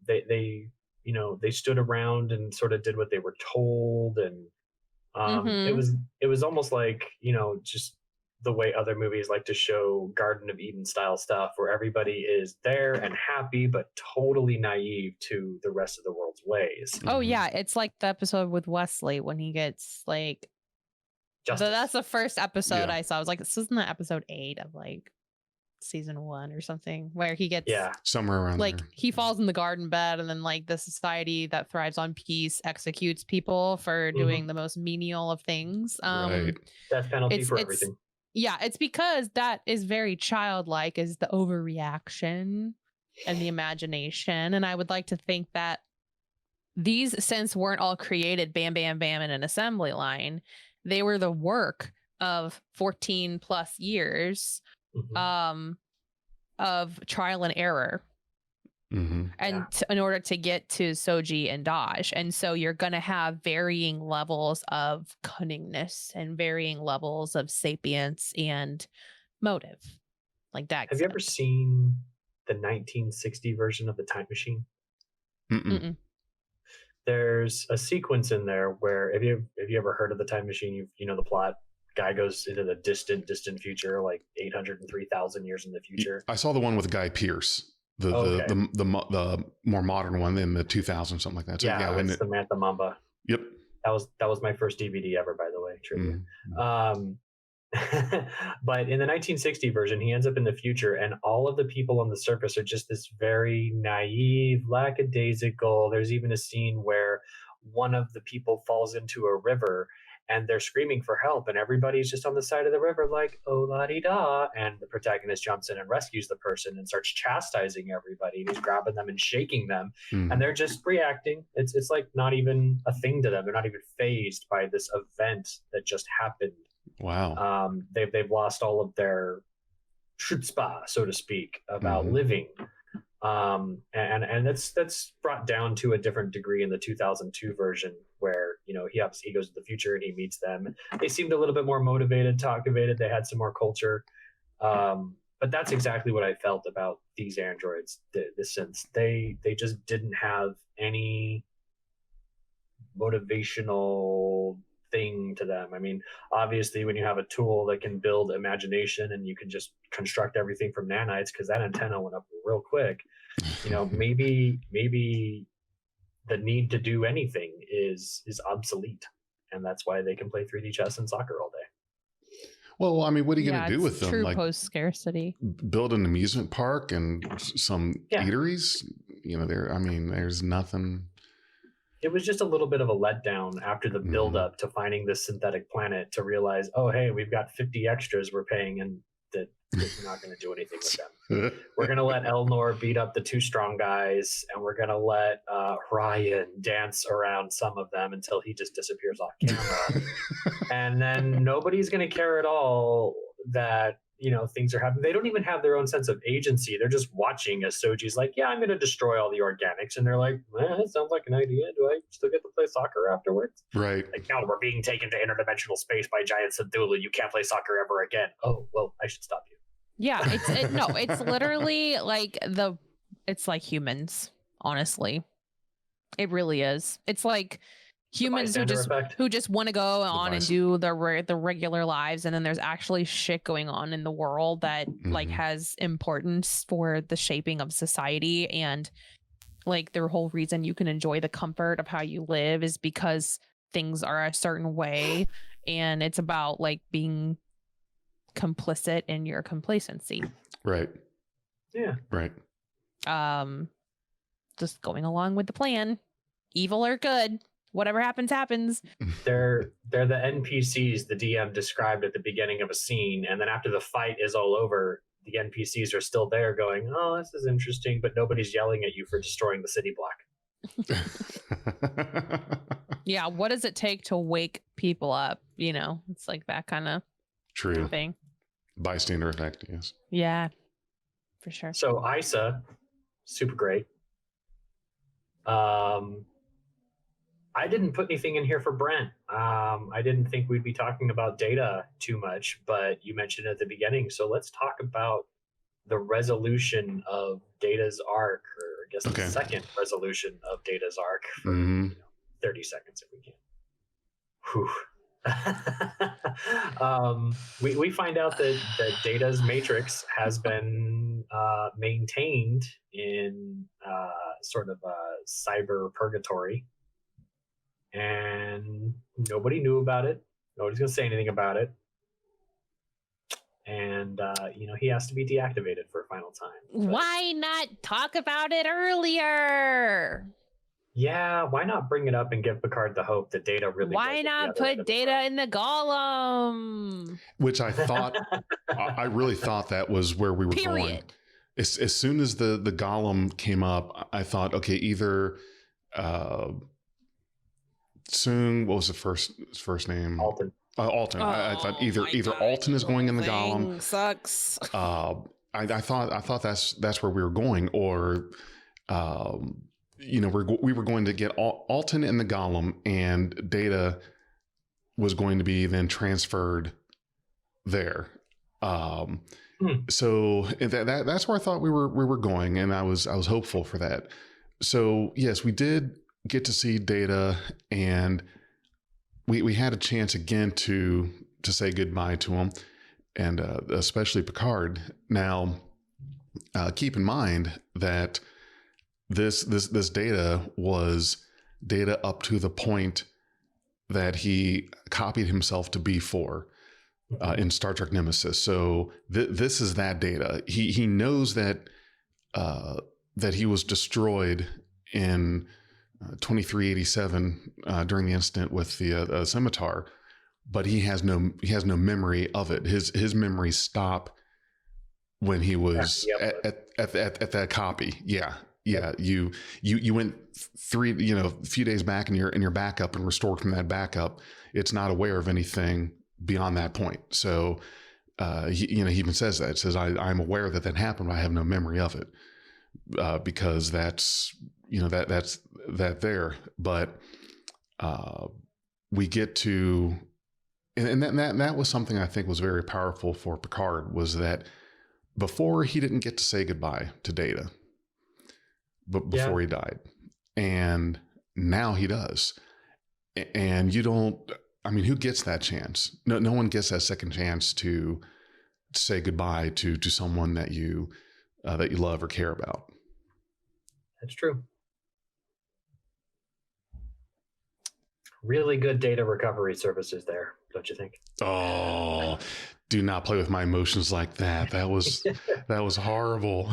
They stood around and sort of did what they were told, and it was almost like just the way other movies like to show Garden of Eden style stuff, where everybody is there and happy but totally naive to the rest of the world's ways. Oh yeah, it's like the episode with Wesley when he gets like Justice. that's the first episode I saw. I was like, this isn't that episode 8 of like season 1 or something, where he gets somewhere around like there. he falls in the garden bed, and then like the society that thrives on peace executes people for doing the most menial of things. Right. Death penalty for everything. Yeah, it's because that is very childlike, is the overreaction and the imagination. And I would like to think that these synths weren't all created bam, bam, bam in an assembly line. They were the work of 14 plus years of trial and error. And in order to get to Soji and Daj. And so you're going to have varying levels of cunningness and varying levels of sapience and motive. Like that. Have you ever seen the 1960 version of The Time Machine? Mm-mm. There's a sequence in there where, have you ever heard of The Time Machine? You know the plot. Guy goes into the distant future, like 803,000 years in the future. I saw the one with Guy Pearce. The more modern one in the 2000s, something like that. So, it's Samantha Mamba. Yep. That was my first DVD ever, by the way. Trivia. But in the 1960 version, he ends up in the future, and all of the people on the surface are just this very naive, lackadaisical. There's even a scene where one of the people falls into a river, and they're screaming for help, and everybody's just on the side of the river like, oh, la-di-da. And the protagonist jumps in and rescues the person and starts chastising everybody. He's grabbing them and shaking them, and they're just reacting. It's like not even a thing to them. They're not even fazed by this event that just happened. Wow. They've lost all of their chutzpah, so to speak, about living. And that's brought down to a different degree in the 2002 version, where he goes to the future and he meets them. They seemed a little bit more motivated, talkative. They had some more culture, but that's exactly what I felt about these androids. The synths, they just didn't have any motivational thing to them. I mean, obviously, when you have a tool that can build imagination and you can just construct everything from nanites, because that antenna went up real quick, maybe the need to do anything is obsolete, and that's why they can play 3D chess and soccer all day. Well, I mean, what are you going to do with them? True like post scarcity. Build an amusement park and some eateries? There's nothing. It was just a little bit of a letdown after the build up to finding this synthetic planet, to realize, oh, hey, we've got 50 extras we're paying, and that we're not going to do anything with them. We're going to let Elnor beat up the 2 strong guys, and we're going to let Ryan dance around some of them until he just disappears off camera. And then nobody's going to care at all that things are happening. They don't even have their own sense of agency. They're just watching as Soji's like, yeah, I'm going to destroy all the organics. And they're like, that sounds like an idea. Do I still get to play soccer afterwards? Right. Like, no, we're being taken to interdimensional space by giant Synthulu. You can't play soccer ever again. Oh, well, I should stop you. Yeah, it's literally like it's like humans, honestly. It really is. It's like humans who just want to go on and do the regular lives, and then there's actually shit going on in the world that like has importance for the shaping of society, and like the whole reason you can enjoy the comfort of how you live is because things are a certain way, and it's about like being complicit in your complacency. Right. Yeah. Right. Just going along with the plan, evil or good. Whatever happens. They're the NPCs the DM described at the beginning of a scene, and then after the fight is all over, the NPCs are still there going, oh, this is interesting, but nobody's yelling at you for destroying the city block. Yeah, what does it take to wake people up? It's like that kind of true thing. Bystander effect, yes. Yeah, for sure. So Isa, super great. I didn't put anything in here for Brent. I didn't think we'd be talking about Data too much, but you mentioned it at the beginning. So let's talk about the resolution of Data's arc, or I guess the second resolution of Data's arc for 30 seconds if we can. We find out that Data's matrix has been maintained in sort of a cyber purgatory, and nobody knew about it. Nobody's going to say anything about it. And, he has to be deactivated for a final time. But why not talk about it earlier? yeah, why not bring it up and give Picard the hope that Data really Why not put Data in the golem? Which I thought, I really thought that was where we were going. As soon as the golem came up, I thought, okay, either Soong, what was the first name? Alton. Alton. I thought either Alton is going in the golem. Sucks. I thought that's where we were going, or we were going to get Alton in the golem, and Data was going to be then transferred there. So that's where I thought we were going, and I was hopeful for that. So yes, we did get to see Data, and we had a chance again to say goodbye to him, and especially Picard. Now, keep in mind that this Data was Data up to the point that he copied himself to B4 in Star Trek Nemesis. So this is that Data. He knows that he was destroyed in 2387 during the incident with the scimitar, but he has no memory of it. His memories stop when he was at that copy. Yeah. You went a few days back in your backup and restored from that backup. It's not aware of anything beyond that point. So he even says that. It says I'm aware that happened, but I have no memory of it because that's there. But we get to, and that was something I think was very powerful for Picard, was that before he didn't get to say goodbye to Data, but before he died, and now he does. And who gets that chance? No one gets that second chance to say goodbye to someone that you love or care about. That's true. Really good data recovery services there, don't you think? Oh, do not play with my emotions like that. That was horrible.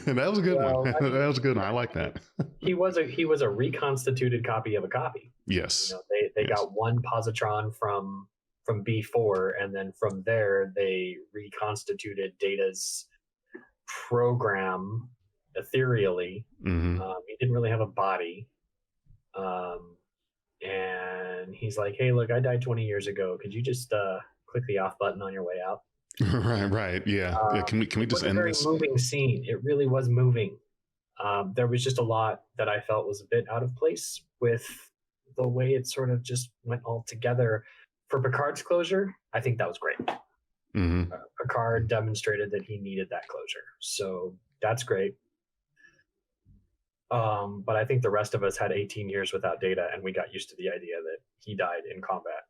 That was a good one. That was a good one. I like that. He was a reconstituted copy of a copy. Yes. They got one positron from B4, and then from there they reconstituted Data's program ethereally. Mm-hmm. He didn't really have a body. And he's like, hey, look, I died 20 years ago. Could you just click the off button on your way out? Right. Yeah. Can we just end this? It was a very moving scene. It really was moving. There was just a lot that I felt was a bit out of place with the way it sort of just went all together. For Picard's closure, I think that was great. Mm-hmm. Picard demonstrated that he needed that closure. So that's great. But I think the rest of us had 18 years without Data, and we got used to the idea that he died in combat.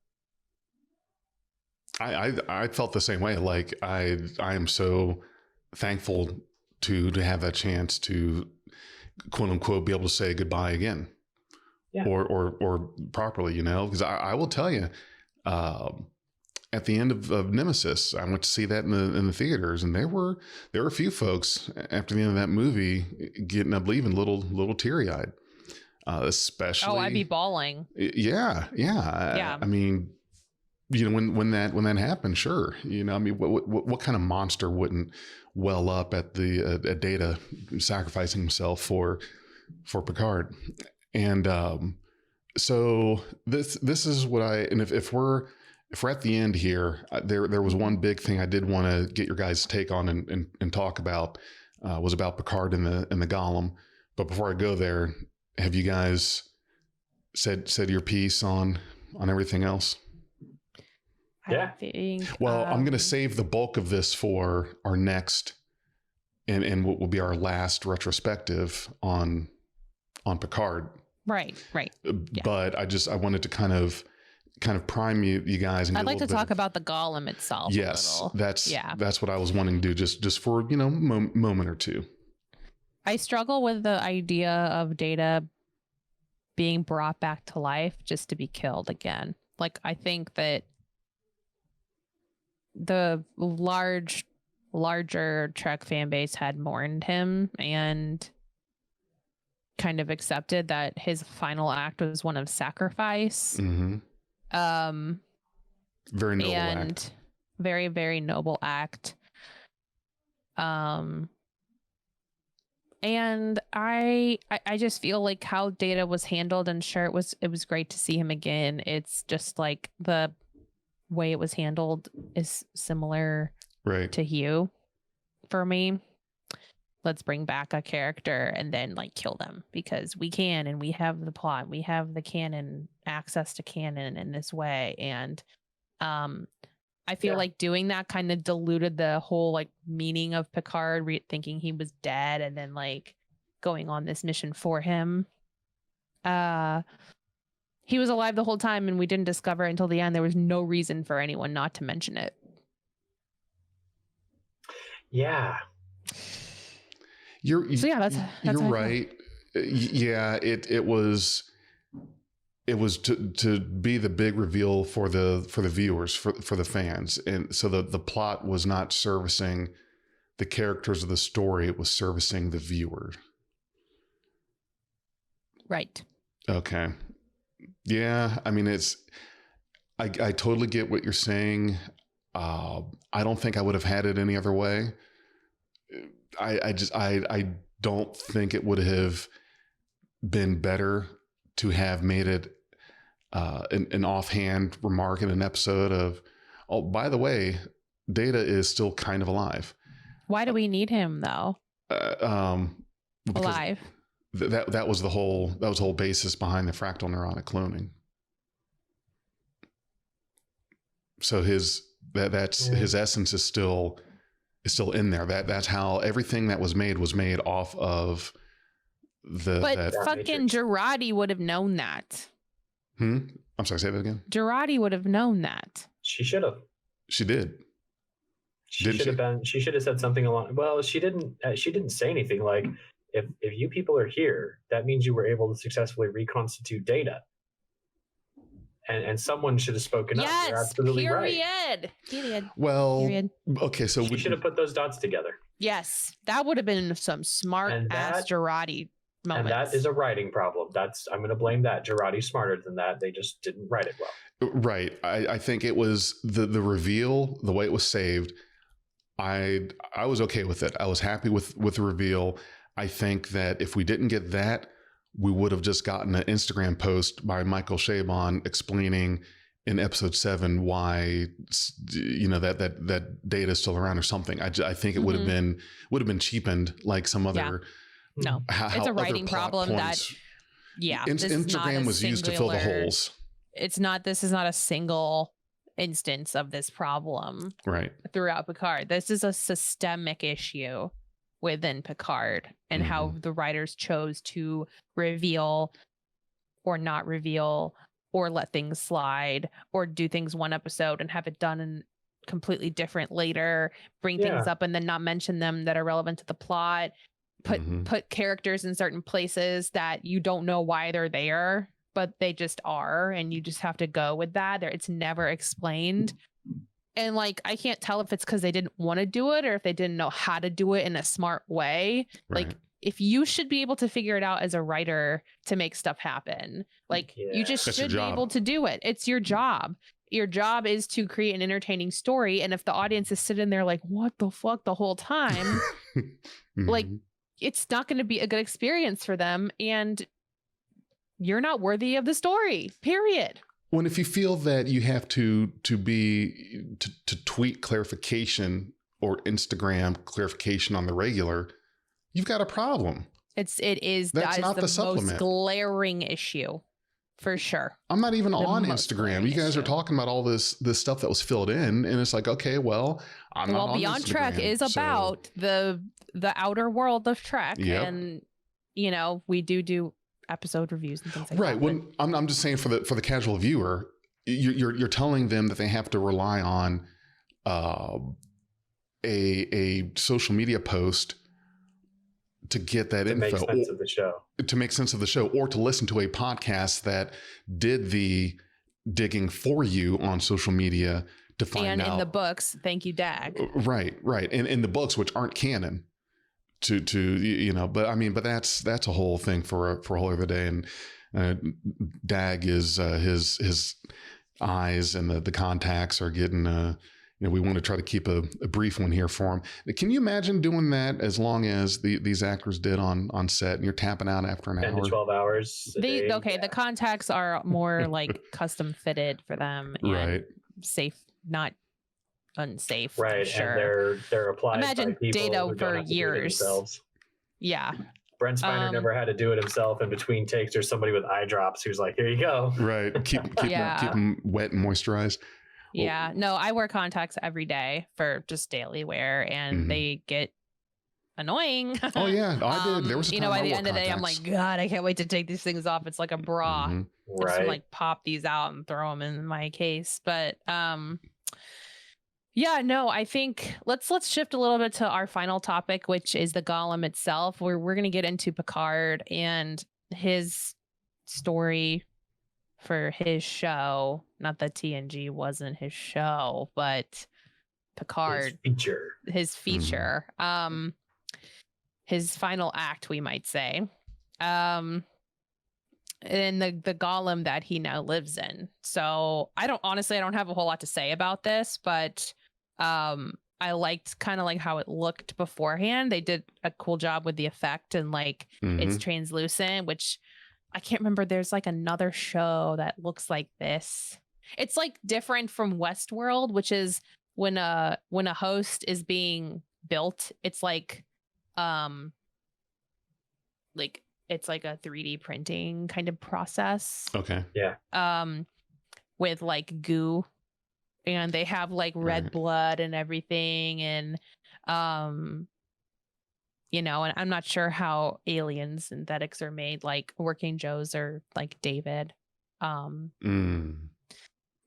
I felt the same way. Like I am so thankful to have that chance to, quote unquote, be able to say goodbye again, or properly, because I will tell you, at the end of Nemesis, I went to see that in the theaters, and there were a few folks after the end of that movie getting up leaving, little teary eyed, especially. Oh, I'd be bawling. Yeah. I mean, when that happened, sure. What kind of monster wouldn't well up at the Data sacrificing himself for Picard? And so this is what and if we're if we're at the end here, there was one big thing I did want to get your guys' take on and talk about, was about Picard and the Golem. But before I go there, have you guys said your piece on everything else? Yeah. Well, I'm going to save the bulk of this for our next and what will be our last retrospective on Picard. Right. But I wanted to kind of prime you guys. And I'd like to talk about the Golem itself. Yes, that's what I was wanting to do, just for moment or two. I struggle with the idea of Data being brought back to life just to be killed again. Like, I think that the larger Trek fan base had mourned him and kind of accepted that his final act was one of sacrifice. Mm-hmm. Very noble and act. Very, very noble act. And I just feel like how Data was handled, and sure, it was great to see him again. It's just like the way it was handled is similar to Hugh for me. Let's bring back a character and then like kill them because we can, and we have the plot, we have the canon, access to canon in this way. And I feel like doing that kind of diluted the whole like meaning of Picard, thinking he was dead and then like going on this mission for him. He was alive the whole time and we didn't discover it until the end. There was no reason for anyone not to mention it. Yeah. You're that's right. Yeah, it was to be the big reveal for the viewers, for the fans. And so the plot was not servicing the characters of the story, it was servicing the viewer. Right. Okay. Yeah, I mean I totally get what you're saying. I don't think I would have had it any other way. I don't think it would have been better to have made it an offhand remark in an episode of, oh, by the way, Data is still kind of alive. Why do we need him though? Alive. That was the whole basis behind the fractal neuronic cloning. So his essence is still in there. That's how everything that was made off of But fucking Girardi would have known that. I'm sorry, say that again. Girardi would have known that. She should have. She did. She should have said something along. Well, she didn't say anything like, if you people are here, that means you were able to successfully reconstitute Data. And someone should have spoken up. You're absolutely right. Period. Well, okay, so we should have put those dots together. Yes, that would have been some smart ass Girardi moments. And that is a writing problem. I'm going to blame that. Girardi's smarter than that. They just didn't write it well. Right. I think it was the reveal, the way it was saved. I was okay with it. I was happy with the reveal. I think that if we didn't get that, we would have just gotten an Instagram post by Michael Chabon explaining in episode 7 why that Data is still around or something. I think it would have been cheapened like some other. Yeah. No, it's a writing problem points. Instagram was used to fill the holes. This is not a single instance of this problem throughout Picard. This is a systemic issue within Picard and how the writers chose to reveal or not reveal or let things slide or do things one episode and have it done in completely different later, bring things up and then not mention them that are relevant to the plot, put characters in certain places that you don't know why they're there, but they just are, and you just have to go with that. It's never explained. And like, I can't tell if it's because they didn't want to do it or if they didn't know how to do it in a smart way. Right. Like, if you should be able to figure it out as a writer to make stuff happen, like you just should be able to do it. It's your job. Your job is to create an entertaining story. And if the audience is sitting there like, what the fuck the whole time, like it's not going to be a good experience for them. And you're not worthy of the story, period. When if you feel that you have to tweet clarification or Instagram clarification on the regular, you've got a problem. That's not the the supplement. most glaring issue, for sure. I'm not even The on most Instagram. glaring You guys are issue. talking about all this stuff that was filled in, and it's like, okay, well, I'm not on Beyond Trek Instagram, is so- about the outer world of Trek, Yep. and we do episode reviews and things like right. that. When I'm just saying for the casual viewer, you're telling them that they have to rely on a social media post to get that To info, make sense of the show. to make sense of the show, or to listen to a podcast that did the digging for you on social media to find out. And in the books, thank you, Dag. Right. And in the books, which aren't canon, but that's a whole thing for a whole other day. And Dag is his eyes and the contacts are getting we want to try to keep a brief one here for him. Can you imagine doing that as long as these actors did on set, and you're tapping out after an 10 hour? to 12 hours. The contacts are more like custom fitted for them and Right. safe, not unsafe. Right, I'm sure. and they're applied Imagine by people data who don't for have to do it years. themselves. Yeah. Brent Spiner never had to do it himself. In between takes, there's somebody with eye drops who's like, "Here you go." Right. Keep them wet and moisturized. Yeah. No, I wear contacts every day for just daily wear, and they get annoying. Oh yeah, I did. There was a time by I the wore end of the day, I'm contacts. like, God, I can't wait to take these things off. It's like a bra. Mhm. I just Right. like pop these out and throw them in my case. But yeah, no, I think let's shift a little bit to our final topic, which is the Golem itself. We're going to get into Picard and his story for his show. Not that TNG wasn't his show, but Picard, his feature, his final act, we might say. And the golem that he now lives in. So I don't have a whole lot to say about this, but I liked kind of like how it looked beforehand. They did a cool job with the effect, and like it's translucent, which I can't remember. There's like another show that looks like this. It's like different from Westworld, which is when a host is being built, it's like it's like a 3D printing kind of process. Okay. Yeah. With like goo, and they have like red Right. blood and everything, and and I'm not sure how alien synthetics are made, like Working Joes or like David.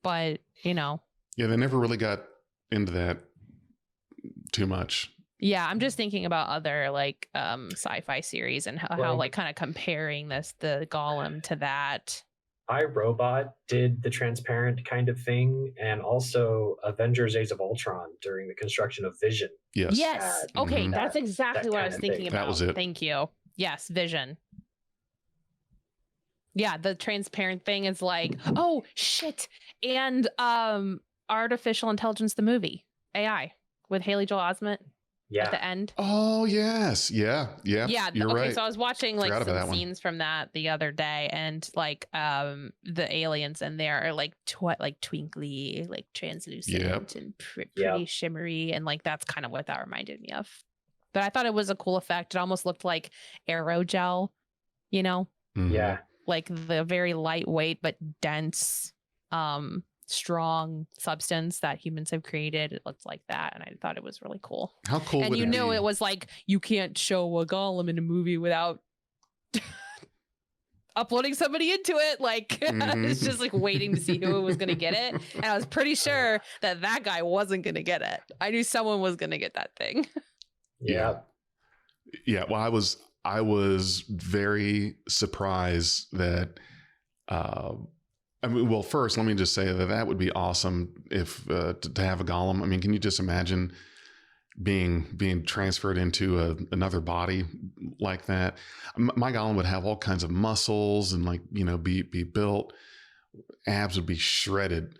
But Yeah, they never really got into that too much. yeah, I'm just thinking about other like sci-fi series and how like kind of comparing the golem to that. iRobot did the transparent kind of thing, and also Avengers Age of Ultron during the construction of Vision. Yes. Yes. Okay, that's exactly what I was kind of thinking thing. about. That was it. Thank you. Yes, Vision. Yeah, the transparent thing is like, oh shit. And Artificial Intelligence, the movie, AI with Haley Joel Osment at the end. Oh yes. Yeah. Yeah. You're Okay. right. So I was watching like Forgot about that some one. scenes from that the other day, and like the aliens in there are like like twinkly, like translucent and pretty shimmery, and like that's kind of what that reminded me of. But I thought it was a cool effect. It almost looked like aerogel, Mhm. Yeah. like the very lightweight but dense, strong substance that humans have created. It looked like that, and I thought it was really cool. How cool And would you it know, be? it was like you can't show a golem in a movie without uploading somebody into it. Like it's just like waiting to see who was going to get it, and I was pretty sure that guy wasn't going to get it. I knew someone was going to get that thing. Yeah. Yeah. Well, I was very surprised that. Well, first, let me just say that would be awesome if to have a golem. I mean, can you just imagine being transferred into another body like that? My golem would have all kinds of muscles and be built. Abs would be shredded,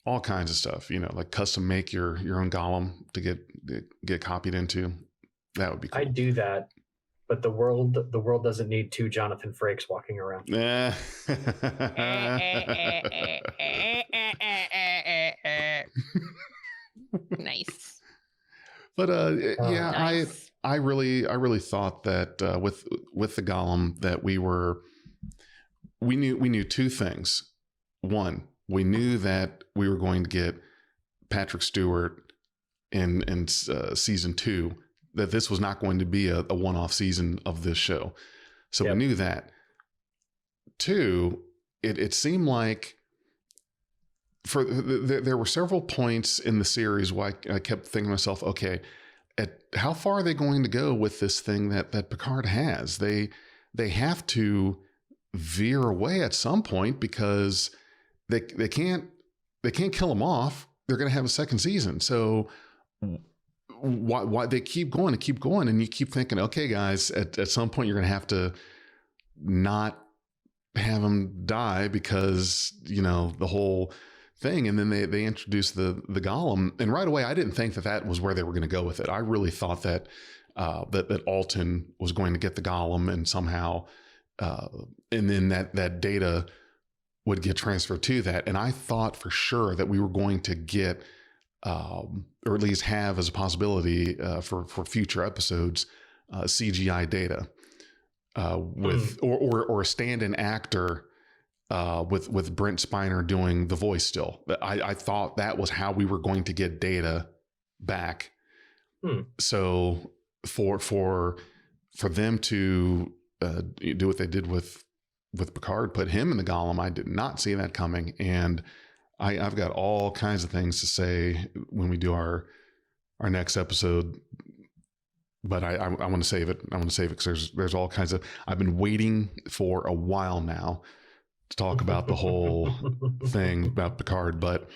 all kinds of stuff. Like custom make your own golem to get copied into. That would be cool. I'd do that. but the world doesn't need two Jonathan Frakes walking around. Nice. But yeah, Nice. I really thought that with the Golem that we knew two things. One, we knew that we were going to get Patrick Stewart in season 2, that this was not going to be a one-off season of this show. So we knew that. 2, it seemed like there were several points in the series where I kept thinking to myself, okay, at how far are they going to go with this thing that Picard has? They have to veer away at some point, because they can't kill him off. They're going to have a second season. So why they keep going and keep going, and you keep thinking, okay, guys, at some point you're going to have to not have him die, because the whole thing. And then they introduced the Golem, and right away I didn't think that was where they were going to go with it. I really thought that that Alton was going to get the Golem, and somehow and then that data would get transferred to that. And I thought for sure that we were going to get or at least have as a possibility for future episodes CGI data with or a stand-in actor with Brent Spiner doing the voice still. I thought that was how we were going to get data back. So for them to do what they did with Picard, put him in the Golem, I did not see that coming. And I've got all kinds of things to say when we do our next episode, but I want to save it. I want to save it because there's all kinds of, I've been waiting for a while now to talk about the whole thing about Picard, but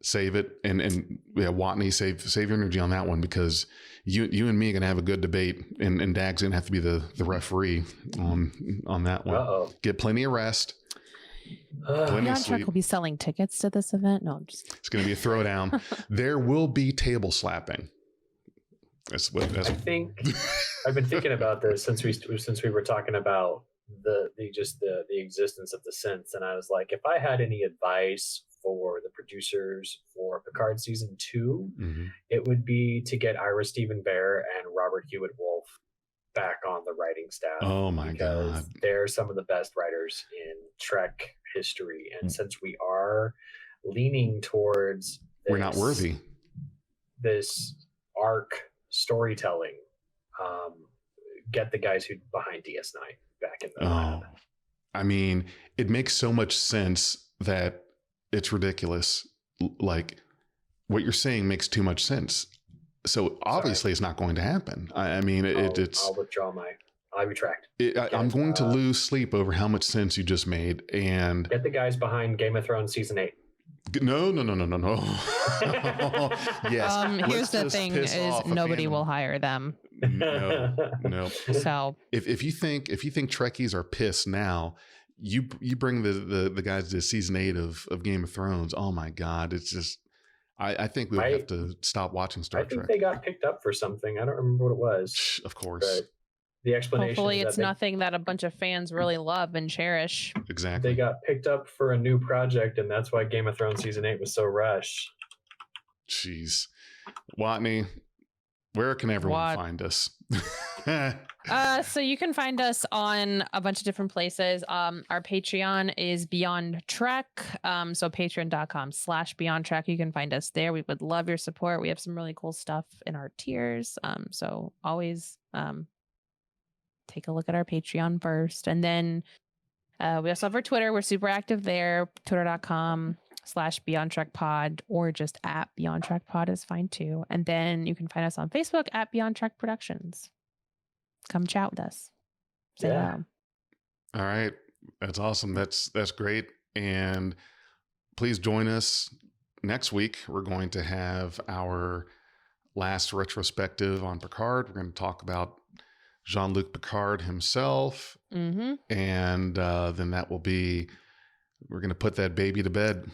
save it. And yeah, Watney, save your energy on that one, because you and me are going to have a good debate, and Dag's going to have to be the referee on that one. Uh-oh. Get plenty of rest. Plenty of Beyond sleep. Trek will be selling tickets to this event. No, I'm just. It's going to be a throwdown. There will be table slapping. I think I've been thinking about this since we were talking about the existence of the synths, and I was like, if I had any advice for the producers for Picard season 2, it would be to get Ira Stephen Bear and Robert Hewitt Wolf back on the writing staff. Oh my God. They're some of the best writers in Trek history. And since we are leaning towards we're not worthy, this arc storytelling, get the guys who behind DS9 back in the lab. I mean, it makes so much sense that it's ridiculous. Like, what you're saying makes too much sense. So obviously it's not going to happen. I mean, it's. I'll withdraw I retract. I'm going to lose sleep over how much sense you just made. And get the guys behind Game of Thrones season 8. No. Yes. Here's the thing: is nobody will hire them. No. So if you think Trekkies are pissed now, you bring the guys to season 8 of Game of Thrones. Oh my God, it's just. I think we would have to stop watching Star Trek. I think they got picked up for something. I don't remember what it was. Of course. But the explanation. Hopefully it's nothing that a bunch of fans really love and cherish. Exactly. They got picked up for a new project, and that's why Game of Thrones season 8 was so rushed. Jeez. Watney, where can everyone find us? So you can find us on a bunch of different places. Our Patreon is Beyond Trek. So patreon.com/Beyond Trek. You can find us there. We would love your support. We have some really cool stuff in our tiers. So always take a look at our Patreon first. And then we also have our Twitter. We're super active there. Twitter.com/Beyond Trek Pod, or just at Beyond Trek Pod is fine too. And then you can find us on Facebook at Beyond Trek Productions. Come chat with us. Say hello. All right. That's awesome. That's great. And please join us next week. We're going to have our last retrospective on Picard. We're going to talk about Jean-Luc Picard himself. And then that will be We're going to put that baby to bed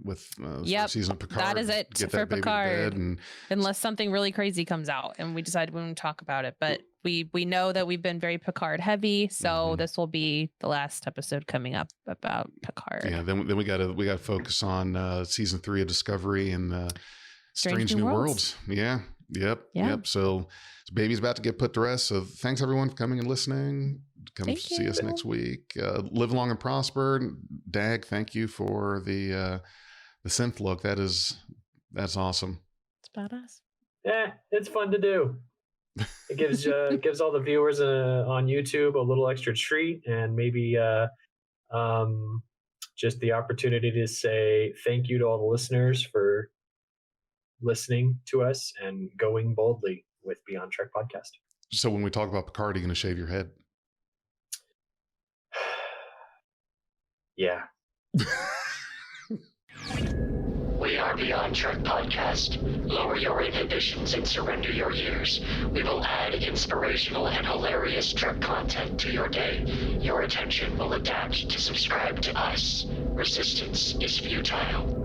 with Yep, season of Picard. that is it Get for that baby to Picard. bed and Unless something really crazy comes out and we decide we want to talk about it. But we know that we've been very Picard heavy, so this will be the last episode coming up about Picard. yeah, then we got to focus on season 3 of Discovery and Strange New Worlds. Yeah. Yep. So baby's about to get put to rest. So thanks everyone for coming and listening. Come see us next week. Live long and prosper. Dag, thank you for the synth look. That's awesome. It's badass. Yeah, it's fun to do. It gives all the viewers on YouTube a little extra treat, and maybe just the opportunity to say thank you to all the listeners for listening to us and going boldly with Beyond Trek Podcast. So when we talk about Picard, are you going to shave your head? Yeah. We are Beyond Trek Podcast. Lower your inhibitions and surrender your ears. We will add inspirational and hilarious Trek content to your day. Your attention will adapt to subscribe to us. Resistance is futile.